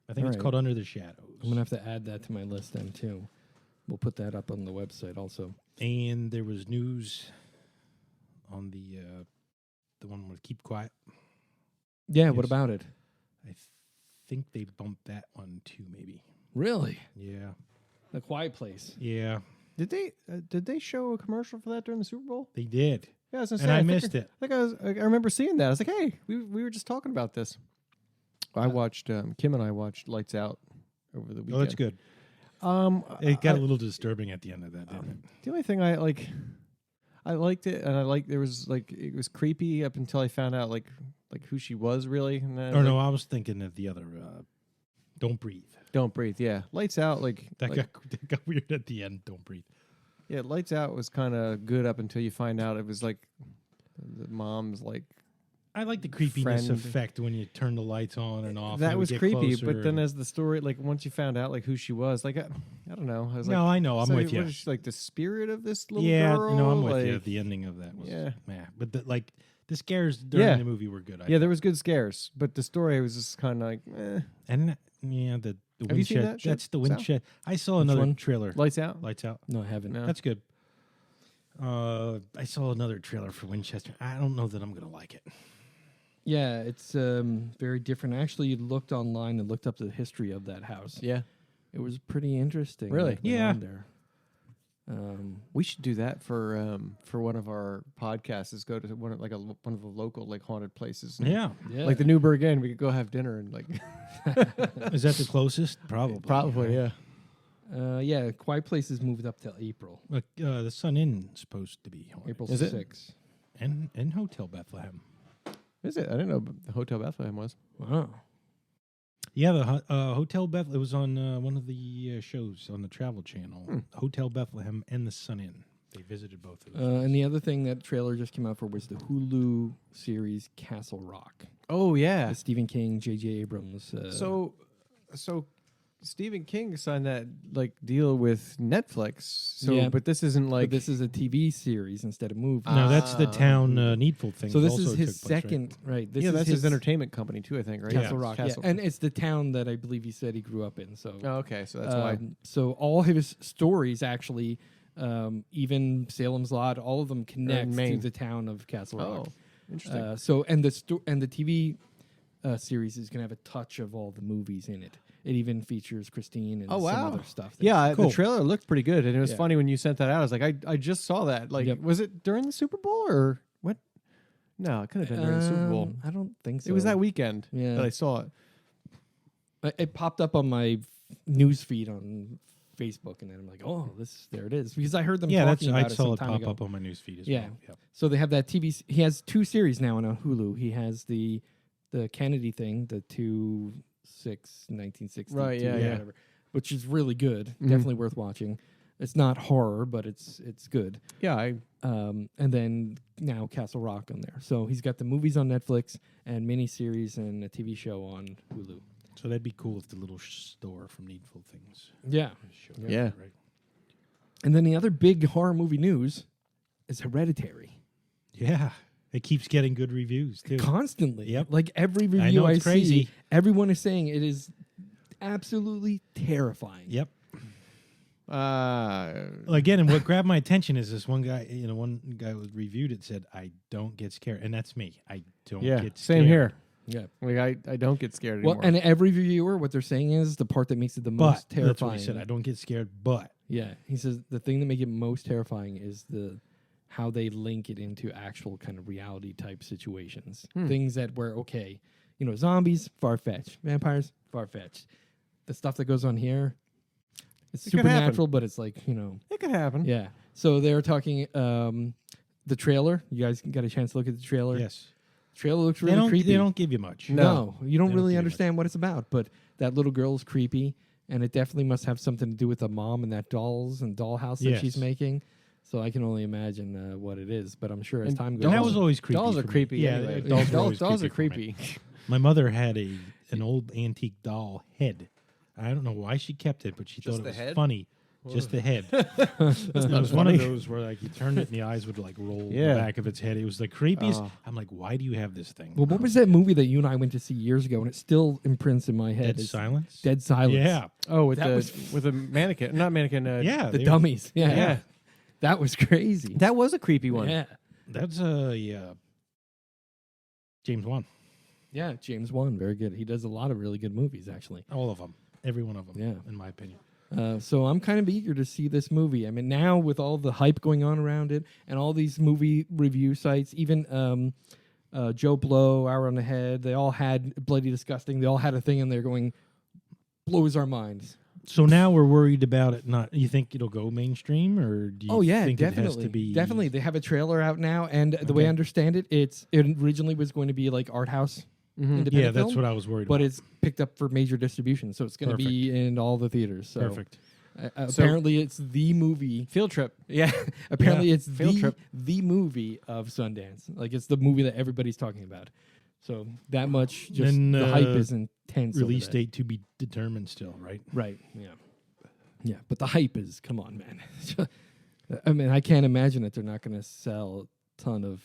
I think it's Alright. called Under the Shadows. I'm gonna have to add that to my list then too. We'll put that up on the website also. And there was news on the one with Keep Quiet. Yeah, what Yes. about it? I think they bumped that one too, maybe. Really? Yeah. The Quiet Place. Yeah, Did they show a commercial for that during the Super Bowl? they did. Yeah, I was gonna And say, I think missed it. I remember seeing that. I was like, hey, we were just talking about this. I watched Kim and I watched Lights Out over the weekend. Oh, that's good. It got a little disturbing at the end of that, didn't it? The only thing I liked it, and there was it was creepy up until I found out like who she was really. And then I Or was no, like, I was thinking of the other. Don't Breathe. Don't Breathe. Yeah, Lights Out That got weird at the end. Don't Breathe. yeah, Lights Out was kind of good up until you find out it was like the mom's like. I like the creepiness Friend. effect when you turn the lights on and off. That and we was get creepy, closer but then and- as the story, once you found out who she was, I don't know. I was no, I know. I'm so with what you. is she, the spirit of this little Yeah, girl? no, I'm with you. The ending of that was Yeah. But The scares during Yeah. the movie were good. Yeah, there was good scares, but the story was just kind of like, And yeah, the Have you seen windshed. that shit, That's the Sal? windshed. I saw Which another one? trailer. Lights Out. Lights Out. No, I haven't. No. That's good. I saw another trailer for Winchester. I don't know that I'm gonna like it. Yeah, it's very different. I actually looked online and looked up the history of that house. Yeah, It was pretty interesting. Really? what went Yeah. on there. we should do that for one of our podcasts. Is go to one of the local like haunted places. Yeah. Yeah. Like the Newburgh Inn, we could go have dinner and like Is that the closest? Probably. yeah. Yeah, Quiet Place is moved up till April. The Sun Inn is supposed to be haunted. April Is it? 6th. And Hotel Bethlehem. Is it? I didn't know the Hotel Bethlehem was. Wow. Yeah, the Hotel Bethlehem. It was on one of the shows on the Travel Channel. Hotel Bethlehem and the Sun Inn. They visited both of those. And the other thing that trailer just came out for was the Hulu series Castle Rock. Oh yeah. The Stephen King, J.J. Abrams. So Stephen King signed that like deal with Netflix. So, Yeah. but this isn't but like this is a TV series instead of movie. No, that's the town Needful thing. so this also is his took place, right? second, right? This yeah, is that's his entertainment company too. I think right. Castle Yeah. Rock. Castle. Yeah, and it's the town that I believe he said he grew up in. So Oh, okay, so that's why. So all his stories actually, even Salem's Lot, all of them connect to Maine. the town of Castle Rock. Oh, interesting. So and the TV series is gonna have a touch of all the movies in it. It even features Christine and Oh, some wow. other stuff. Yeah, Cool. the trailer looked pretty good, and it was Yeah. funny when you sent that out. I was like, I just saw that. Like, Yep. was it during the Super Bowl or what? No, it could have been during the Super Bowl. I don't think so. It was that weekend Yeah. that I saw it. It popped up on my news feed on Facebook, and then I'm like, oh, there it is, because I heard them Yeah, talking I about it saw some it time pop ago. up on my news feed as Yeah. well. Yep. So they have that TV. He has 2 series now on Hulu. He has the Kennedy thing, the 1960, Right, yeah, yeah. whatever, which is really good. Mhm. Definitely worth watching. It's not horror, but it's good. Yeah, And then now Castle Rock on there. So he's got the movies on Netflix and miniseries and a TV show on Hulu. So that'd be cool if the little store from Needful Things Yeah. showed up, Yeah. right? And then the other big horror movie news is Hereditary. Yeah. It keeps getting good reviews too. Constantly. Yep. Like every review I know, it's see, crazy. everyone is saying it is absolutely terrifying. Yep. uh, Again, and what grabbed my attention is this one guy. One guy who reviewed it said, "I don't get scared," and that's me. I don't yeah, get same scared. here. Yeah. Like I don't get scared Well, anymore. and every reviewer, what they're saying is the part that makes it the But most terrifying. that's what he said. I don't get scared, but Yeah, he says the thing that makes it most terrifying is how they link it into actual kind of reality type situations. Things that were okay, zombies, far fetched, vampires, far fetched. The stuff that goes on here, it's It could happen. supernatural, but it's like it could happen. yeah. So they're talking the trailer. You guys got a chance to look at the trailer. yes, Trailer looks they really don't. creepy. They don't give you much. No, you don't They don't really give you understand what it's about, but that little girl's creepy, and it definitely must have something to do with the mom and that dolls and dollhouse that she's Yes. making. So I can only imagine what it is, but I'm sure as And time goes And that on. was always creepy. Dolls are for me. creepy. Yeah, anyway. dolls were always dolls are for me. creepy. My mother had an old antique doll head. I don't know why she kept it, but she Just thought the it was head? funny. Just the head. It was one of those where like you turned it and the eyes would like roll Yeah. the back of its head. It was the creepiest. Oh. I'm like, why do you have this thing? Well, what was that movie that you and I went to see years ago, and it still imprints in my head? Dead It's Silence? Dead Silence. Yeah. Oh, with That was with a mannequin, not mannequin. Yeah. The they- dummies. Yeah. Yeah. That was crazy. That was a creepy one. Yeah. That's James Wan. Yeah, James Wan, very good. He does a lot of really good movies, actually. All of them. Every one of them. Yeah. In my opinion. So I'm kind of eager to see this movie. I mean, now with all the hype going on around it and all these movie review sites, even Joe Blow, Hour on the Head, they all had Bloody Disgusting. They all had a thing in there going, blows our minds. So now we're worried about it. Not you think it'll go mainstream, or do you think definitely. it has to be Definitely. They have a trailer out now, and the way I understand it, it originally was going to be like art house independent Yeah, that's film, what I was worried but about. it's picked up for major distribution, so it's going to be in all the theaters. So Perfect. apparently, it's the movie. Field trip. Yeah, apparently it's Field trip. the movie of Sundance. Like it's the movie that everybody's talking about. So that much, just Then, the hype is intense. over Release that. date to be determined still, right? Right. Yeah. Yeah, but the hype is, come on, man. I mean, I can't imagine that they're not going to sell a ton of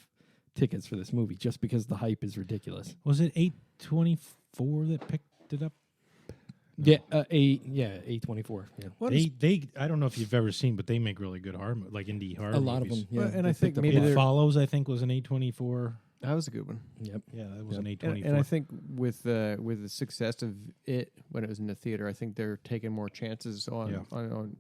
tickets for this movie just because the hype is ridiculous. Was it 824 that picked it up? Yeah, A24. Yeah, They I don't know if you've ever seen, but they make really good horror, like indie horror. a lot of movies. them. Yeah, Well, and they I think picked up maybe a lot. they're- It Follows, I think, was an A24. That was a good one. Yep. Yeah, that was an Yep. A24. And I think with the success of it when it was in the theater, I think they're taking more chances on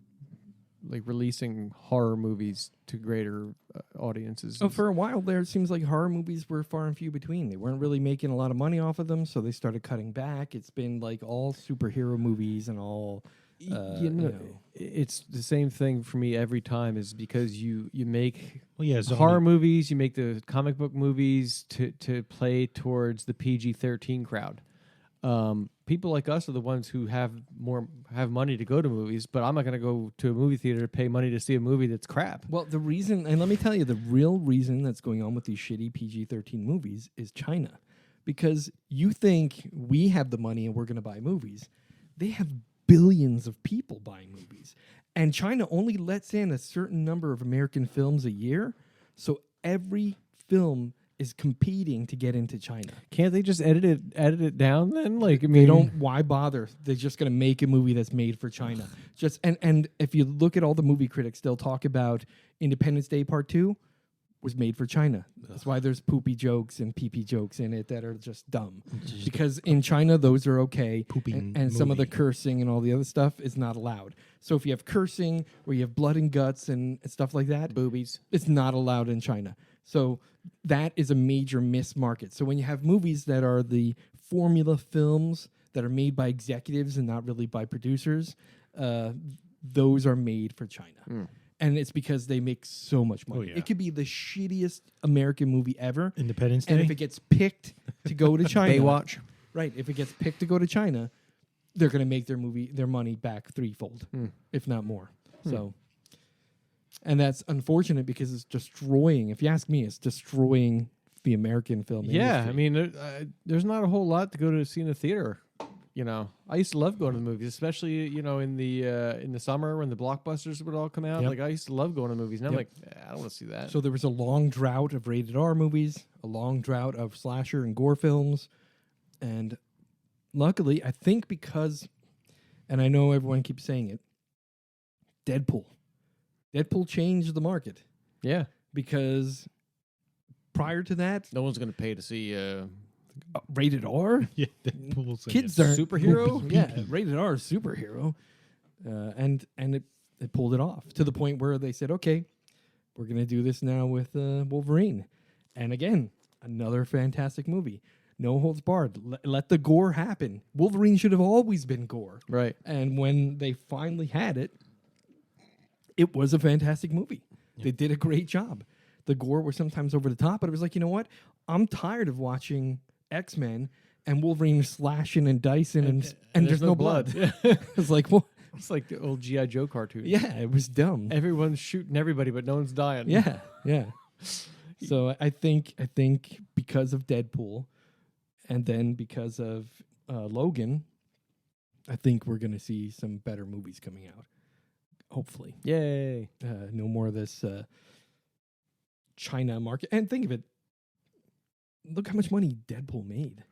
like releasing horror movies to greater audiences. Oh, for a while there, it seems like horror movies were far and few between. They weren't really making a lot of money off of them, so they started cutting back. It's been like all superhero movies and all. It's the same thing for me every time. Is because you make zombie- horror movies, you make the comic book movies to play towards the PG-13 crowd. People like us are the ones who have money to go to movies, but I'm not going to go to a movie theater to pay money to see a movie that's crap. Well, the reason, and let me tell you, the real reason that's going on with these shitty PG-13 movies is China. Because you think we have the money and we're going to buy movies. They have billions of people buying movies. And China only lets in a certain number of American films a year. So every film is competing to get into China. Can't they just edit it down then? Like, I mean, They don't. Why bother? They're just going to make a movie that's made for China. Just and if you look at all the movie critics, they'll talk about Independence Day Part 2 was made for China. That's why there's poopy jokes and pee-pee jokes in it that are just dumb. Because in China, those are okay. Pooping And some of the movie. cursing and all the other stuff is not allowed. So if you have cursing or you have blood and guts and stuff like that, boobies. it's not allowed in China. So that is a major miss market. So when you have movies that are the formula films that are made by executives and not really by producers, those are made for China. And it's because they make so much money. Oh, yeah. It could be the shittiest American movie ever. Independence Day. And if it gets picked to go to China, Baywatch. right? If it gets picked to go to China, they're going to make their money back threefold, if not more. So, and that's unfortunate because it's destroying. If you ask me, it's destroying the American film Yeah, industry. I mean, there's not a whole lot to go to see in the theater. You know, I used to love going to the movies, especially in the summer when the blockbusters would all come out. Yep. Like I used to love going to movies. Now I'm Yep. like, I don't want to see that. So there was a long drought of rated R movies, a long drought of slasher and gore films, and luckily, I think because, and I know everyone keeps saying it, Deadpool changed the market Yeah, because prior to that, no one's going to pay to see. rated R. Yeah, Deadpool's like Kids a aren't superhero? Yeah, rated R is superhero, and it pulled it off to the point where they said, okay, we're gonna do this now with Wolverine, and again, another fantastic movie. No holds barred. Let the gore happen. Wolverine should have always been gore, Right. and when they finally had it, it was a fantastic movie. Yeah. They did a great job. The gore was sometimes over the top, but it was like, you know what? I'm tired of watching X-Men and Wolverine slashing and dicing and there's no blood. It's like, well, It's like the old G.I. Joe cartoon. yeah, it was dumb. Everyone's shooting everybody, but no one's dying. Yeah, yeah. So I think because of Deadpool, and then because of Logan, I think we're gonna see some better movies coming out. Hopefully, Yay. no more of this China market. And think of it. Look how much money Deadpool made.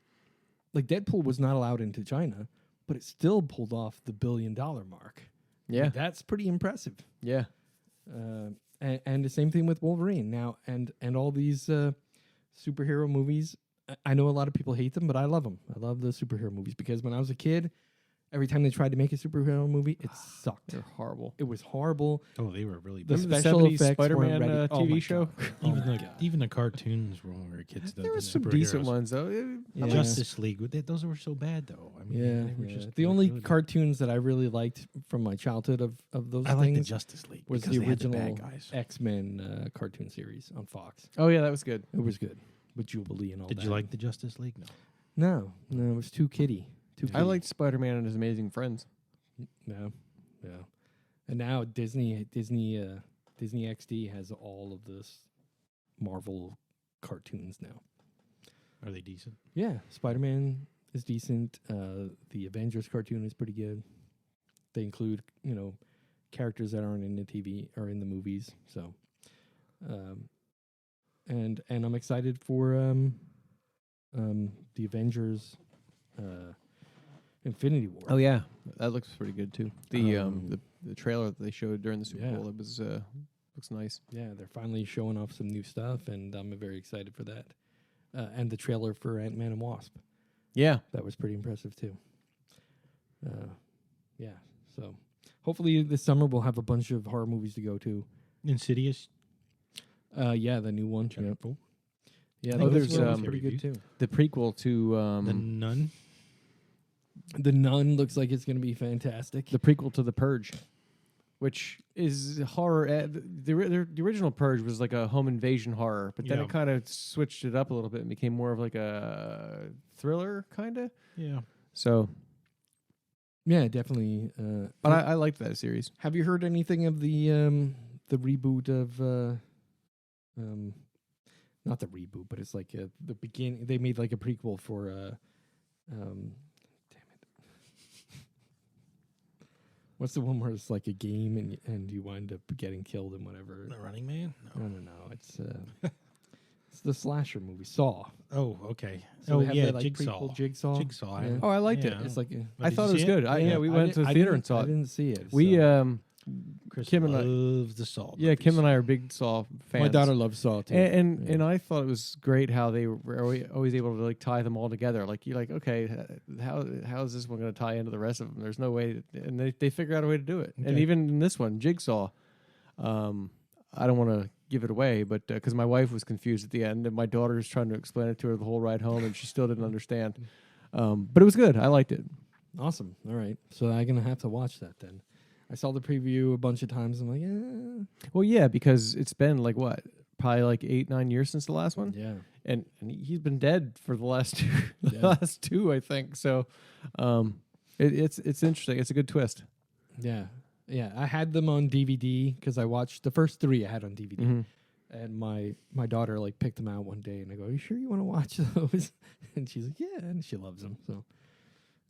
Like, Deadpool was not allowed into China, but it still pulled off the $1 billion mark. Yeah. That's pretty impressive. Yeah. And the same thing with Wolverine now, and all these superhero movies. I know a lot of people hate them, but I love them. I love the superhero movies because when I was a kid, every time they tried to make a superhero movie, it sucked. They're horrible. It was horrible. Oh, they were really The bad. Remember the special 70s effects Spider-Man, weren't ready. Oh TV my show? God. Even the cartoons when we were kids. There were the some decent superheroes. ones, though. Yeah. Justice League. Those were so bad, though. I mean, Yeah, they were yeah. just The like only really bad. cartoons that I really liked from my childhood of those I like the things Justice League was because the they had the original bad guys. X-Men cartoon series on Fox. Oh, yeah, that was good. It was good with Jubilee and all that. Did you like the Justice League? No, No. it was too kiddie. Too I kiddie. liked Spider-Man and His Amazing Friends. No. And now Disney XD has all of this Marvel cartoons now. Are they decent? Yeah, Spider-Man is decent. The Avengers cartoon is pretty good. They include, characters that aren't in the TV or in the movies. So, and I'm excited for the Avengers Infinity War. Oh yeah, that looks pretty good too. The trailer that they showed during the Super Yeah. Bowl, it was looks nice. Yeah, they're finally showing off some new stuff, and I'm very excited for that. And the trailer for Ant-Man and Wasp, Yeah, that was pretty impressive too. Yeah, so hopefully this summer we'll have a bunch of horror movies to go to. Insidious. Yeah, the new one. Check. Yep. Yeah, Oh, those there's, ones pretty good too. the prequel to The Nun. The Nun looks like it's going to be fantastic. The Purge, which is horror. The original Purge was like a home invasion horror, but then Yeah. it kind of switched it up a little bit and became more of like a thriller kind of. Yeah. So, Yeah, definitely. but I liked that series. have you heard anything of the reboot of not the reboot, but it's like the beginning. They made like a prequel for damn it. What's the one where it's like a game and you wind up getting killed and whatever? The Running Man. No. It's it's the slasher movie Saw. Oh, okay. So they have that, like, Jigsaw. prequel Jigsaw. Jigsaw. Yeah. Oh, I liked Yeah. it. It's like I did thought you it was see good. Yeah, we went to the theater and saw I it. didn't see it. We so. Chris Kim and I- loves the Saw. Yeah, Kim and I are big Saw fans. My daughter loves Saw too. And I thought it was great how they were always able to like tie them all together. Like you're like, okay, how is this one going to tie into the rest of them? There's no way, and they figure out a way to do it. And Okay. even in this one, Jigsaw, I don't want to give it away, but because my wife was confused at the end, and my daughter was trying to explain it to her the whole ride home, and she still didn't understand. But it was good. I liked it. Awesome. All right. So I'm going to have to watch that then. I saw the preview a bunch of times. I'm like, Well, yeah, because it's been like what, probably like 8-9 years since the last one. yeah. And he's been dead for the last two, Yeah. last two, I think. So, it's interesting. It's a good twist. Yeah. Yeah. I had them on DVD because I watched the first 3 I had on DVD. Mm-hmm. And my daughter like picked them out one day and I go, are you sure you want to watch those? And she's like, yeah. And she loves them. So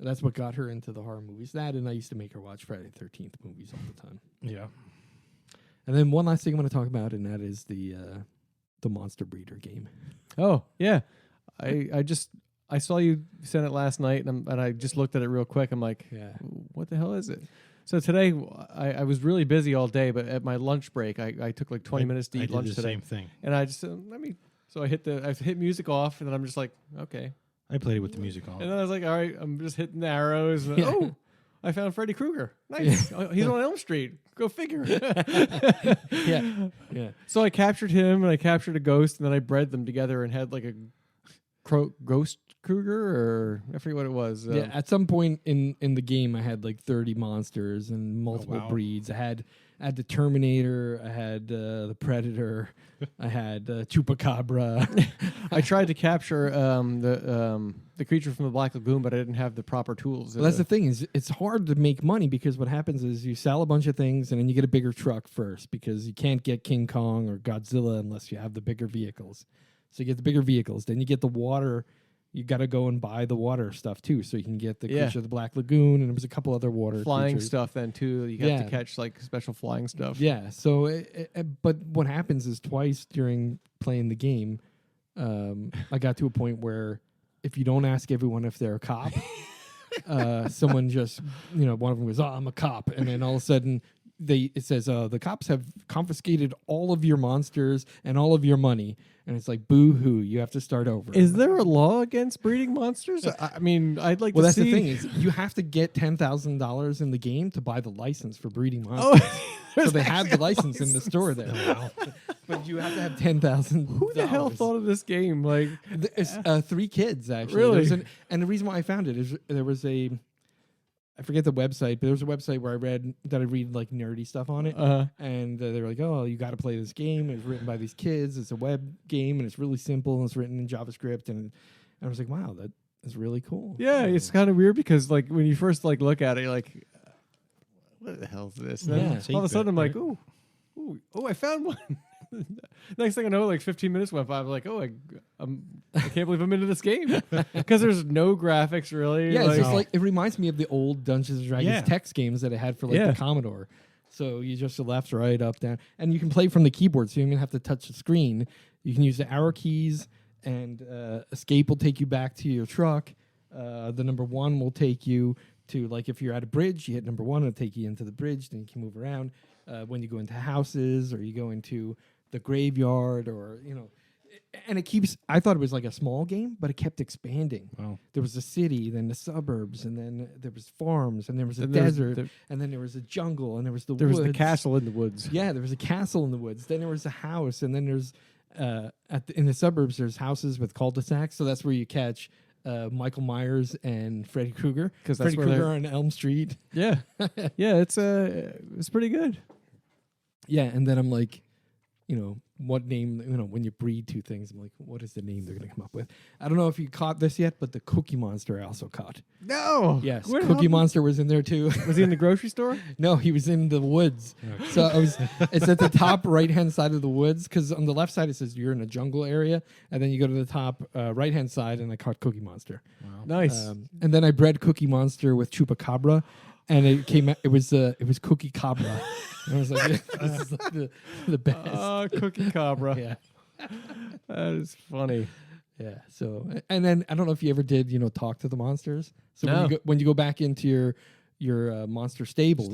that's what got her into the horror movies. That, and I used to make her watch Friday the 13th movies all the time. Yeah. And then one last thing I'm going to talk about, and that is the Monster Breeder game. Oh yeah, I saw you send it last night, and I just looked at it real quick. I'm like, Yeah. what the hell is it? So today I was really busy all day, but at my lunch break I took like 20 minutes to I eat did lunch the today, same thing. and I just So I hit music off, and then I'm just like, okay, I played it with the music on. and then I was like, all right, I'm just hitting the arrows. And Yeah. Oh, I found Freddy Krueger. Nice. Oh, he's on Elm Street. Go figure. Yeah. Yeah. So I captured him, and I captured a ghost, and then I bred them together and had like a ghost Kruger, or I forget what it was. Yeah, at some point in the game, I had like 30 monsters and multiple wow. breeds. I had the Terminator, I had the Predator, I had Chupacabra. I tried to capture the creature from the Black Lagoon, but I didn't have the proper tools. Well, that's the thing, is it's hard to make money because what happens is you sell a bunch of things and then you get a bigger truck first because you can't get King Kong or Godzilla unless you have the bigger vehicles. So you get the bigger vehicles, then you get the water. You got to go and buy the water stuff too, so you can get the creature of the Black Lagoon, and there was a couple other water flying creatures. stuff. Then too, you have to catch like special flying stuff. Yeah. So, but what happens is twice during playing the game, I got to a point where if you don't ask everyone if they're a cop, someone just, one of them goes, "Oh, I'm a cop," and then all of a sudden it says the cops have confiscated all of your monsters and all of your money, and it's like, boo hoo, you have to start over. Is there a law against breeding monsters? I mean, I'd like Well, to that's see. the thing, is you have to get $10,000 in the game to buy the license for breeding monsters. So they have the license in the store there. Wow. But you have to have $10,000. Who the hell thought of this game? Like, It's 3 kids actually. Really? And the reason why I found it is there was I forget the website, but there was a website where I read like nerdy stuff on it. And they were like, oh, you got to play this game. It's written by these kids. It's a web game, and it's really simple, and it's written in JavaScript. And I was like, wow, that is really cool. yeah, it's kind of weird because like when you first like look at it, you're like, what the hell is this? And then Yeah. all of a sudden I'm like, Right. oh, I found one. Next thing I know, like 15 minutes went by. I'm like, oh, I can't believe I'm into this game because there's no graphics really. Yeah, like, it's just like it reminds me of the old Dungeons and Dragons Yeah. text games that I had for like Yeah. the Commodore. So you just left, right, up, down, and you can play from the keyboard, so you don't even have to touch the screen. You can use the arrow keys, and escape will take you back to your truck. The number 1 will take you to, like, if you're at a bridge, you hit number 1, it'll take you into the bridge, then you can move around. When you go into houses, or you go into the graveyard, or, and it keeps, I thought it was like a small game, but it kept expanding. Wow. There was a city, then the suburbs, and then there was farms, and there was a desert, and then there was a jungle, and there was the woods. There was the castle in the woods. Yeah, there was a castle in the woods. Then there was a house, and then there's, in the suburbs, there's houses with cul-de-sacs, so that's where you catch Michael Myers and Freddy Krueger. Because that's Freddy where Krueger on Elm Street. Yeah. Yeah, it's pretty good. Yeah, and then I'm like, what name, when you breed two things, I'm like, what is the name they're going to come up with? I don't know if you caught this yet, but the Cookie Monster I also caught. No. Yes, Where the Cookie hell- Monster was in there too. Was he in the grocery store? No, he was in the woods. Okay. So it's at the top right-hand side of the woods, because on the left side it says you're in a jungle area, and then you go to the top right-hand side, and I caught Cookie Monster. Wow. Nice. And then I bred Cookie Monster with Chupacabra, and it came out, it was Cookie Cabra. And I was like, this is like the best. Oh, Cookie Cabra. Yeah. That is funny. Yeah. So, and then I don't know if you ever did, talk to the monsters. So No. when you go back into your monster stables,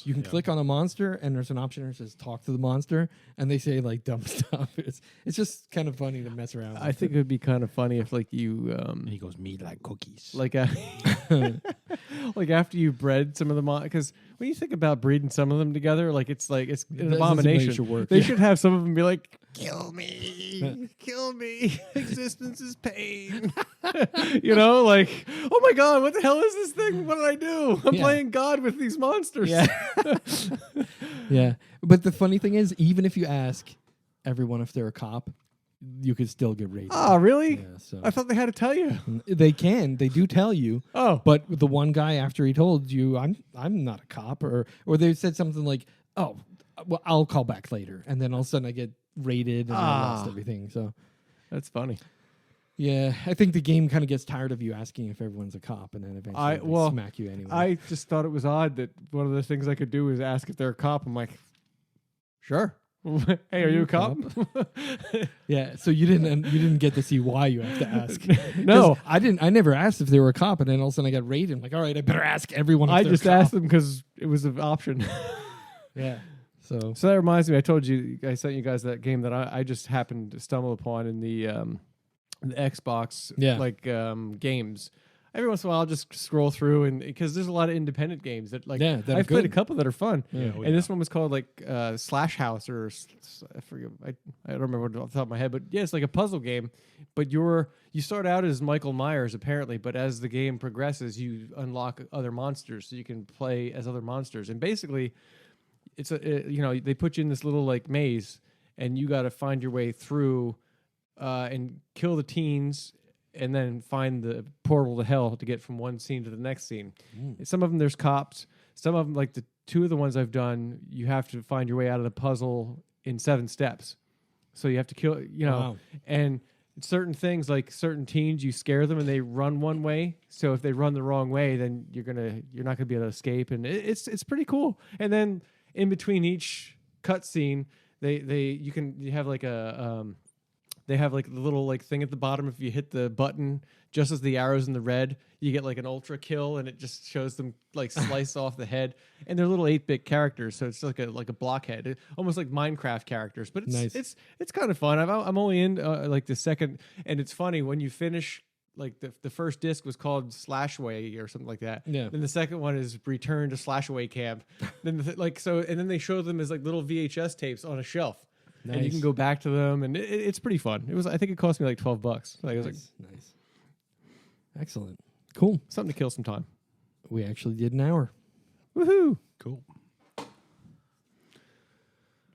you can yeah. click on a monster, and there's an option that says talk to the monster, and they say like dumb stuff. It's just kind of funny to mess around with. I think it would be kind of funny if, like, you And he goes, me like cookies. like like after you bred some of the because when you think about breeding some of them together, like it's an That doesn't abomination. make your work. They Yeah. should have some of them be like, kill me, kill me. Existence is pain. Like, oh my god, what the hell is this thing? What did I do? I'm Yeah. playing God with these monsters. Yeah. Yeah. But the funny thing is, even if you ask everyone if they're a cop, you could still get raided. Oh, really? Yeah, so I thought they had to tell you. they do tell you. Oh, But the one guy, after he told you, I'm not a cop, or they said something like, oh, well, I'll call back later, and then all of a sudden I get raided and I lost everything. So that's funny. yeah, I think the game kind of gets tired of you asking if everyone's a cop, and then eventually they smack you anyway. I just thought it was odd that one of the things I could do is ask if they're a cop. I'm like, sure. Hey, are you a cop? Yeah, so you didn't get to see why you have to ask. No, 'Cause I never asked if they were a cop, and then all of a sudden I got raided. I'm like, all right, I better ask everyone. If I they're just a cop. asked them because it was an option. Yeah. So So that reminds me, I told you, I sent you guys that game that I just happened to stumble upon in the Xbox games. Every once in a while, I'll just scroll through, and because there's a lot of independent games that that are I've played a good. couple that are fun. Yeah, oh, And this one was called Slash House, or I forget, I don't remember what off the top of my head, but yeah, it's like a puzzle game. But you start out as Michael Myers apparently, but as the game progresses, you unlock other monsters, so you can play as other monsters. And basically, they put you in this little like maze, and you got to find your way through and kill the teens, and then find the portal to hell to get from one scene to the next scene. Some of them there's cops. Some of them, like the two of the ones I've done, you have to find your way out of the puzzle in 7 steps. So you have to kill, Wow. and certain things like certain teens, you scare them and they run one way. So if they run the wrong way, then you're not gonna be able to escape, and it's pretty cool. And then in between each cutscene, you have like a they have like the little like thing at the bottom. If you hit the button just as the arrow's in the red, you get like an ultra kill, and it just shows them like slice off the head. And they're little 8-bit characters, so it's like a blockhead, almost like Minecraft characters. But it's Nice. it's kind of fun. I'm only in like the second, and it's funny when you finish. Like the first disc was called Slashaway or something like that. Yeah. Then the second one is Return to Slashaway Camp. Then and then they show them as like little VHS tapes on a shelf. And you Nice. can go back to them, and it's pretty fun. I think it cost me like $12. Like, it was like Nice. Excellent. Cool. something to kill some time. We actually did an hour. Woohoo! Cool.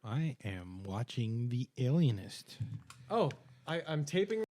I am watching The Alienist. Oh, I'm taping